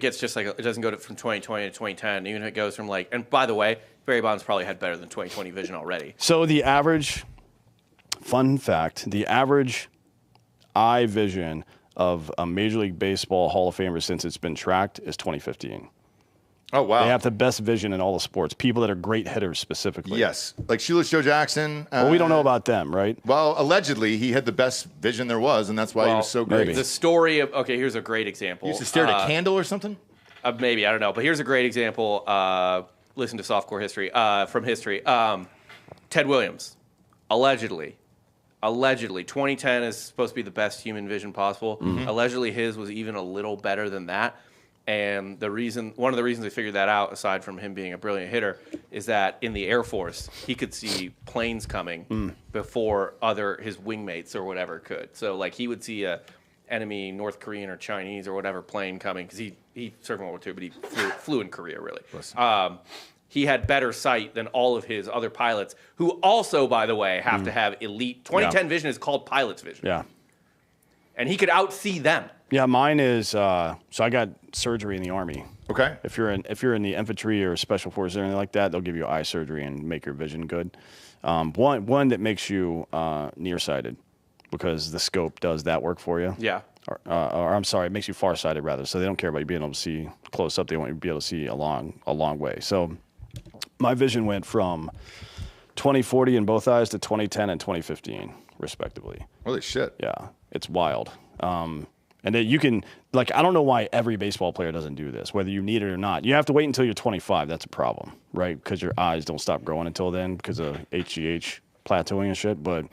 gets just like it doesn't go from 2020 to 2010, even if it goes from and by the way, Barry Bonds probably had better than 2020 vision already. So the average, fun fact, the average eye vision of a Major League Baseball Hall of Famer since it's been tracked is 2015. Oh, wow. They have the best vision in all the sports. People that are great hitters specifically. Yes. Like Shoeless Joe Jackson. Well, we don't know about them, right? Well, allegedly, he had the best vision there was, and that's why he was so great. maybe. The story of, here's a great example. He used to stare at a candle or something? Maybe, I don't know. But here's a great example. Listen to softcore history, from history. Ted Williams, allegedly, 2010 is supposed to be the best human vision possible. Allegedly, his was even a little better than that. And one of the reasons they figured that out, aside from him being a brilliant hitter, is that in the Air Force, he could see planes coming before his wingmates or whatever could. So, he would see a enemy North Korean or Chinese or whatever plane coming, because he served in World War II, but he flew in Korea, really. He had better sight than all of his other pilots, who also, by the way, have to have elite. 2010 vision is called pilot's vision. Yeah. And he could outsee them. Yeah, mine is, so I got surgery in the Army. Okay. If you're in the infantry or special forces or anything like that, they'll give you eye surgery and make your vision good. One that makes you nearsighted, because the scope does that work for you. Yeah. Or I'm sorry, it makes you farsighted rather. So they don't care about you being able to see close up. They want you to be able to see a long way. So my vision went from 20/40 in both eyes to 2010 and 2015, respectively. Holy shit. Yeah, it's wild. And then you can, I don't know why every baseball player doesn't do this, whether you need it or not. You have to wait until you're 25. That's a problem, right? Because your eyes don't stop growing until then because of HGH plateauing and shit. But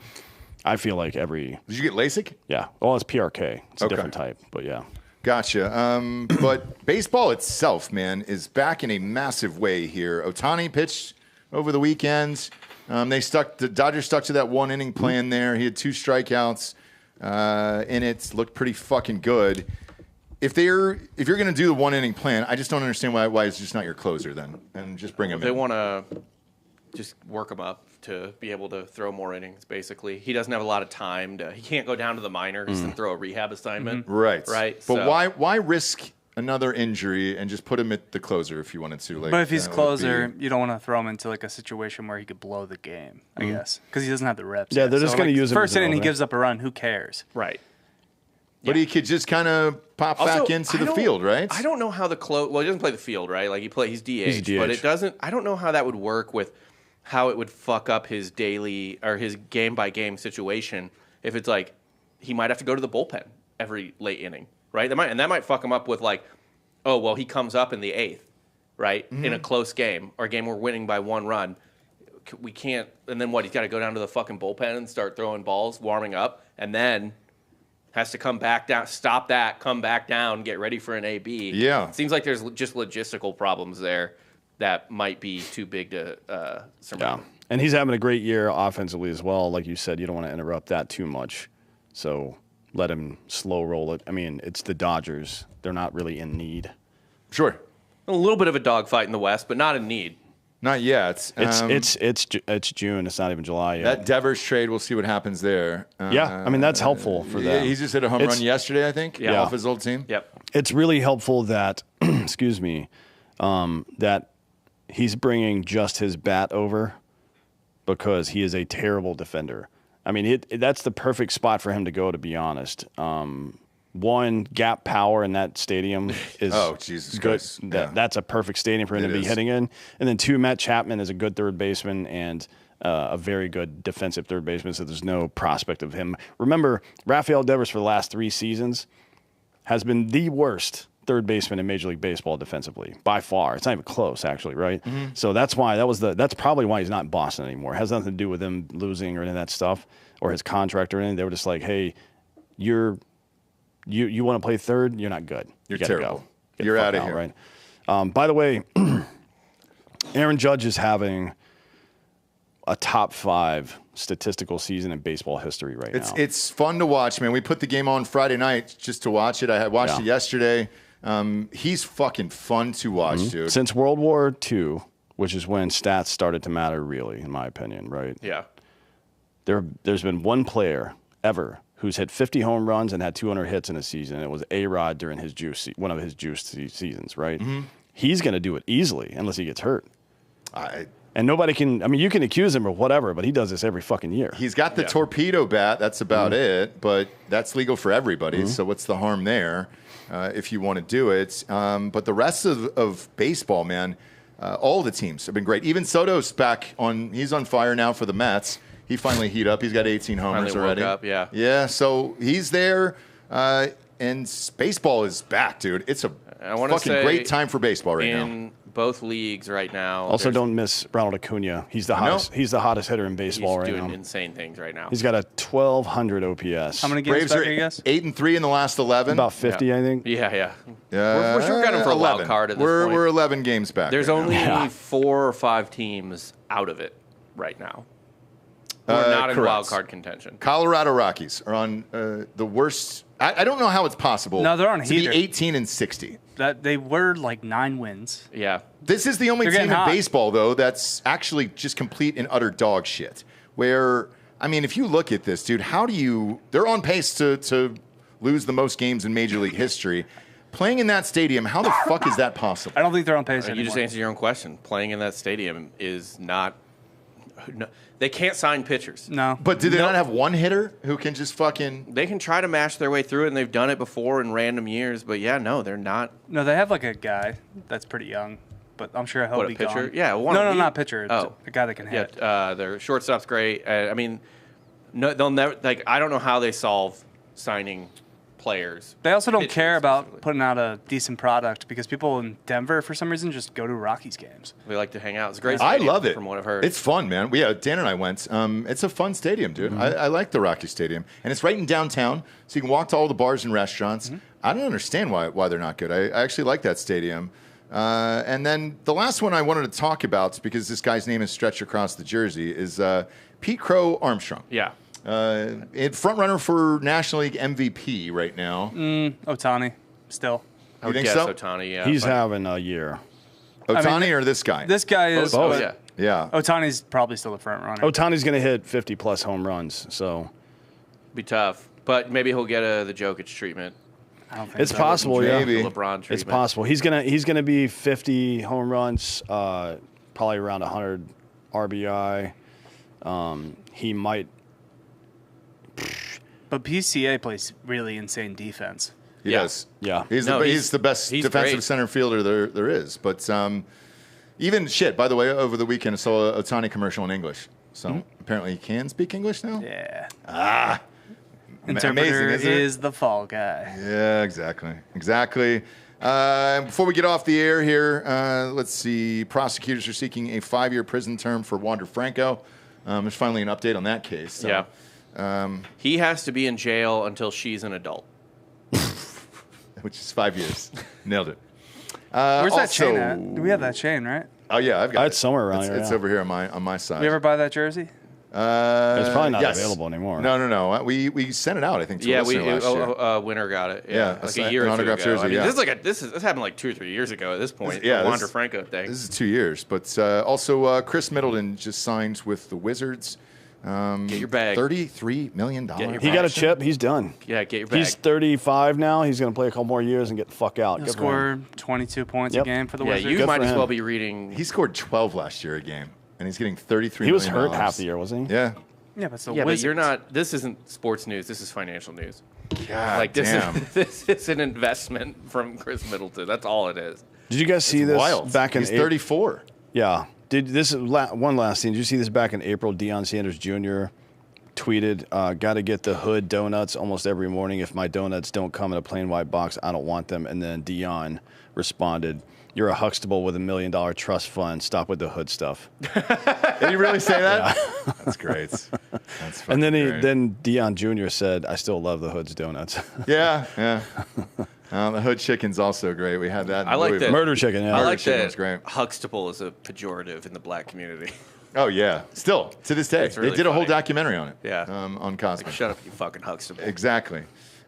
I feel like Did you get LASIK? Yeah. Well, it's PRK. It's a Okay. different type, but yeah. Gotcha. But baseball itself, man, is back in a massive way here. Ohtani pitched over the weekend. The Dodgers stuck to that one inning plan there. He had 2 strikeouts. And it's looked pretty fucking good. If you're going to do the 1 inning plan, I just don't understand why it's just not your closer then, and just bring him in. They want to just work him up to be able to throw more innings. Basically, he doesn't have a lot of time he can't go down to the minors and throw a rehab assignment. Right. Right. But why risk another injury and just put him at the closer if you wanted to? But if he's closer, you don't want to throw him into a situation where he could blow the game, I guess, because he doesn't have the reps. Yeah, yet. they're just going to use him. First inning, he gives up a run. Who cares? Right. But he could just kind of pop back into the field, right? I don't know how well, he doesn't play the field, right? He's DH, but it doesn't. I don't know how that would work with how it would fuck up his daily or his game by game situation. If it's he might have to go to the bullpen every late inning, right? That might fuck him up with oh well, he comes up in the 8th, right, in a close game or a game we're winning by 1 run. We can't, and then what? He's got to go down to the fucking bullpen and start throwing balls, warming up, and then has to come back down, stop that, come back down, get ready for an AB. Yeah. It seems like there's just logistical problems there that might be too big to surmount. Yeah. And he's having a great year offensively as well. Like you said, you don't want to interrupt that too much. So let him slow roll it. I mean, it's the Dodgers. They're not really in need. Sure. A little bit of a dogfight in the West, but not in need. Not yet. It's June. It's not even July yet. That Devers trade, we'll see what happens there. Yeah, I mean, that's helpful for them. He just hit a home run yesterday, I think, off his old team. Yep. It's really helpful that, excuse me, that he's bringing just his bat over because he is a terrible defender. I mean, that's the perfect spot for him to go, to be honest. One, gap power in that stadium is Jesus good. Christ. That's a perfect stadium for him to be hitting in. And then two, Matt Chapman is a good third baseman and a very good defensive third baseman, so there's no prospect of him. Remember, Rafael Devers for the last 3 seasons has been the worst third baseman in Major League Baseball defensively by far. It's not even close, actually, right? Mm-hmm. So that's probably why he's not in Boston anymore. It has nothing to do with him losing or any of that stuff or his contract or anything. They were just like, hey, you want to play third? You're not good. You're gotta terrible. Go. You're out of here. Right? By the way, Aaron Judge is having a top 5 statistical season in baseball history right now. It's fun to watch, man. We put the game on Friday night just to watch it. I watched it yesterday. He's fucking fun to watch, dude. Since World War II, which is when stats started to matter, really, in my opinion, right? Yeah. There's been one player ever who's hit 50 home runs and had 200 hits in a season. It was A-Rod during one of his juice seasons, right? Mm-hmm. He's going to do it easily unless he gets hurt. And nobody can – I mean, you can accuse him or whatever, but he does this every fucking year. He's got the torpedo bat. That's about it, but that's legal for everybody, so what's the harm there if you want to do it? But the rest of baseball, man, all the teams have been great. Even Soto's back on – he's on fire now for the Mets. He finally heat up. He's got 18 homers already. Woke up, yeah. Yeah, so he's there, and baseball is back, dude. It's a fucking great time for baseball right now. In both leagues right now. Also, don't miss Ronald Acuna. He's the hottest. He's the hottest hitter in baseball right now. He's doing insane things right now. He's got a 1,200 OPS. How many games Braves back, are I guess? 8-3 in the last 11. About 50, I think. Yeah. We're sure got him for a wild card at this point. We're 11 games back. There's only 4 or 5 teams out of it right now. We're not in wild card contention. Colorado Rockies are on the worst. I don't know how it's possible. No, they're on to be heater. 18-60. That they were like 9 wins. Yeah. This is the only They're team in getting hot. baseball, though, that's actually just complete and utter dog shit. Where, I mean, if you look at this, dude, they're on pace to lose the most games in Major League history. Playing in that stadium, how the fuck is that possible? I don't think they're on pace anymore. You just answered your own question. Playing in that stadium is not. No, they can't sign pitchers. No. But do they not have one hitter who can just fucking... They can try to mash their way through it, and they've done it before in random years. But, yeah, no, they're not. No, they have like a guy that's pretty young, but I'm sure he'll What, be a pitcher? gone. Yeah. No, not pitcher. Oh. A guy that can hit. Yeah, their shortstop's great. I mean, no, they'll never... Like, I don't know how they solve signing players. They also don't pitchers care about specifically. putting out a decent product because people in Denver, for some reason, just go to Rockies games. They like to hang out. It's a great I stadium, love it. from what I've heard. It's fun, man. Dan and I went. It's a fun stadium, dude. Mm-hmm. I like the Rocky Stadium. And it's right in downtown, so you can walk to all the bars and restaurants. Mm-hmm. I don't understand why they're not good. I actually like that stadium. And then the last one I wanted to talk about, because this guy's name is stretched across the jersey, is Pete Crow Armstrong. Yeah. Front runner for National League MVP right now. Ohtani, still. I would think guess so? Ohtani, yeah. He's having a year. Ohtani or this guy? This guy is. Oh, but yeah. Yeah. Ohtani's probably still the front runner. Ohtani's going to hit 50-plus home runs, so... Be tough. But maybe he'll get the Jokic treatment. I don't think It's so. possible, yeah. Maybe. The LeBron treatment. It's possible. He's gonna be 50 home runs, probably around 100 RBI. He might... But PCA plays really insane defense. He Yeah. does. Yeah. He's the best he's defensive great. center fielder there is. But even shit, by the way, over the weekend I saw a Ohtani commercial in English. So apparently he can speak English now? Yeah. Interpreter Amazing, isn't it? is the fall guy. Yeah, exactly. Before we get off the air here, let's see. Prosecutors are seeking a 5-year prison term for Wander Franco. There's finally an update on that case. So, Yeah. He has to be in jail until she's an adult. which is 5 years. Nailed it. Where's that also- chain at? Do we have that chain, right? Oh, yeah, I've got It's somewhere around here, It's yeah. over here on my side. We ever buy that jersey? It's probably not available anymore. No. We sent it out, I think, to a listener last year. Winner got it. Yeah, like a year or two ago. jersey, I mean, this happened like 2 or 3 years ago at this point. The Wander Franco thing. This is 2 years. But also, Chris Middleton just signed with the Wizards. Get your bag. $33 million. He got a chip. He's done. Yeah, get your bag. He's 35 now. He's going to play a couple more years and get the fuck out. He'll score 22 points a game for the Wizards. You might as well be reading. He scored 12 last year a game, and he's getting $33 million. He was hurt half the year, wasn't he? Yeah. Yeah, but but you're not. This isn't sports news. This is financial news. God like this damn. this is an investment from Chris Middleton. That's all it is. Did you guys see this wild. back in He's 34. Yeah. One last thing. Did you see this back in April? Deion Sanders Jr. tweeted, got to get the hood donuts almost every morning. If my donuts don't come in a plain white box, I don't want them. And then Deion responded, you're a Huxtable with $1 million trust fund. Stop with the hood stuff. Did he really say that? Yeah. That's great. That's and then great. then Deion Jr. said, I still love the Hood's donuts. Yeah. The Hood Chicken's also great. We had that. I like that. Murder Chicken, yeah. I like Chicken that. was great. Huxtable is a pejorative in the black community. Oh, yeah. Still, to this day. Really they did a whole funny. documentary on it. Yeah. On Cosby. Like, shut up, you fucking Huxtable. Exactly.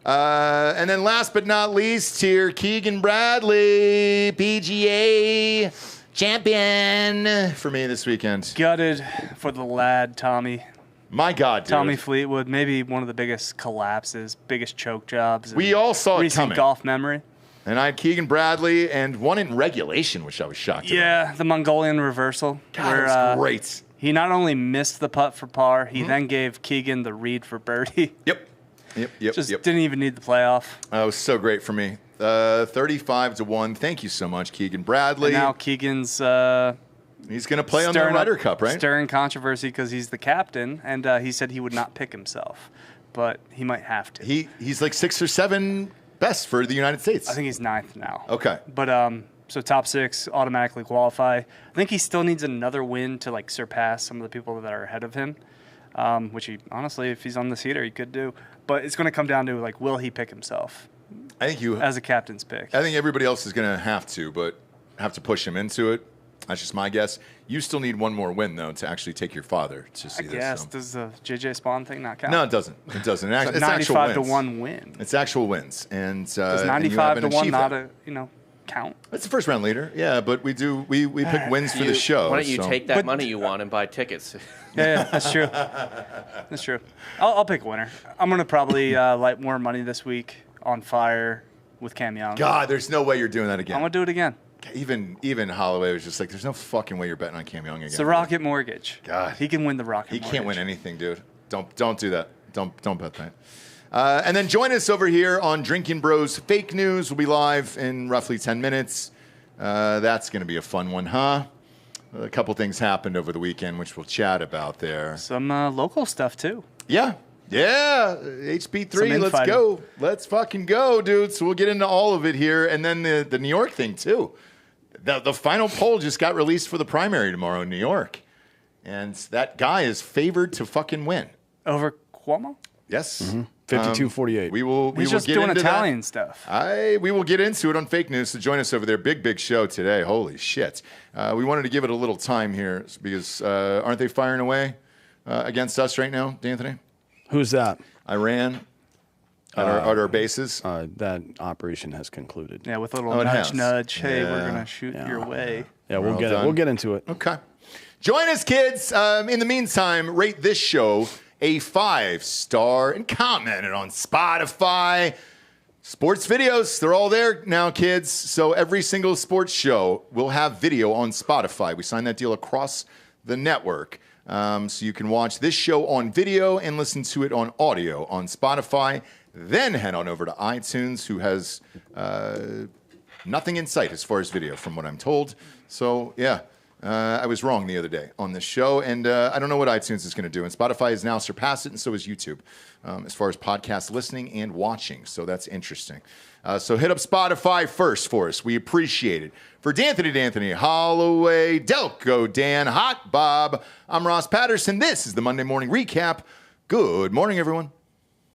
And then last but not least here, Keegan Bradley, PGA champion for me this weekend. Gutted for the lad, Tommy. My God, dude. Tommy Fleetwood, maybe one of the biggest collapses, biggest choke jobs. We all saw it recent coming. golf memory. And I had Keegan Bradley and one in regulation, which I was shocked about. Yeah, the Mongolian reversal. God, where, that was great. He not only missed the putt for par, he then gave Keegan the read for birdie. Yep. Just didn't even need the playoff. That was so great for me. 35-1. Thank you so much, Keegan Bradley. And now Keegan's he's going to play on the Ryder Cup, right? Stirring controversy because he's the captain, and he said he would not pick himself, but he might have to. He's like 6 or 7 best for the United States. I think he's 9th now. Okay. But so top 6 automatically qualify. I think he still needs another win to like surpass some of the people that are ahead of him, which he honestly, if he's on this heater, he could do. But it's going to come down to like, will he pick himself? I think as a captain's pick. I think everybody else is going to have to push him into it. That's just my guess. You still need one more win, though, to actually take your father to see this. Yes. Does the JJ Spawn thing not count? No, it doesn't. It doesn't. It's it's actual 95-1 win. It's actual wins. And does 95-1 not count? It's a first round leader, yeah. But we pick wins for the show. Why don't you take that money you won and buy tickets? Yeah, that's true. That's true. I'll pick a winner. I'm gonna probably light more money this week on fire with Cam Young. God, there's no way you're doing that again. I'm gonna do it again. Even Holloway was just like, there's no fucking way you're betting on Cam Young again. It's the Rocket Mortgage. God, he can win the Rocket. He Mortgage. can't win anything, dude. Don't do that. Don't bet that. And then join us over here on Drinkin' Bros Fake News. We'll be live in roughly 10 minutes. That's going to be a fun one, huh? A couple things happened over the weekend, which we'll chat about there. Some local stuff, too. Yeah. HB3, let's go. Let's fucking go, dude. So we'll get into all of it here. And then the New York thing, too. The final poll just got released for the primary tomorrow in New York. And that guy is favored to fucking win. Over Cuomo? Yes. Mm-hmm. 52-48. We will He's get just doing into Italian that. stuff. We will get into it on Fake News, so join us over there. Big show today. Holy shit. We wanted to give it a little time here because aren't they firing away against us right now, D'Anthony? Who's that? Iran at our bases. That operation has concluded. Yeah, with a little nudge. Hey, we're going to shoot your way. Yeah, we'll get into it. Okay. Join us, kids. In the meantime, rate this show a 5-star and comment it on Spotify. Sports videos, they're all there now, kids. So every single sports show will have video on Spotify. We signed that deal across the network. So you can watch this show on video and listen to it on audio on Spotify. Then head on over to iTunes, who has nothing in sight as far as video, from what I'm told. So, yeah. I was wrong the other day on this show, and I don't know what iTunes is going to do. And Spotify has now surpassed it, and so is YouTube, as far as podcast listening and watching. So that's interesting. So hit up Spotify first for us. We appreciate it. For D'Anthony, Holloway, Delco, Dan, Hot Bob, I'm Ross Patterson. This is the Monday Morning Recap. Good morning, everyone.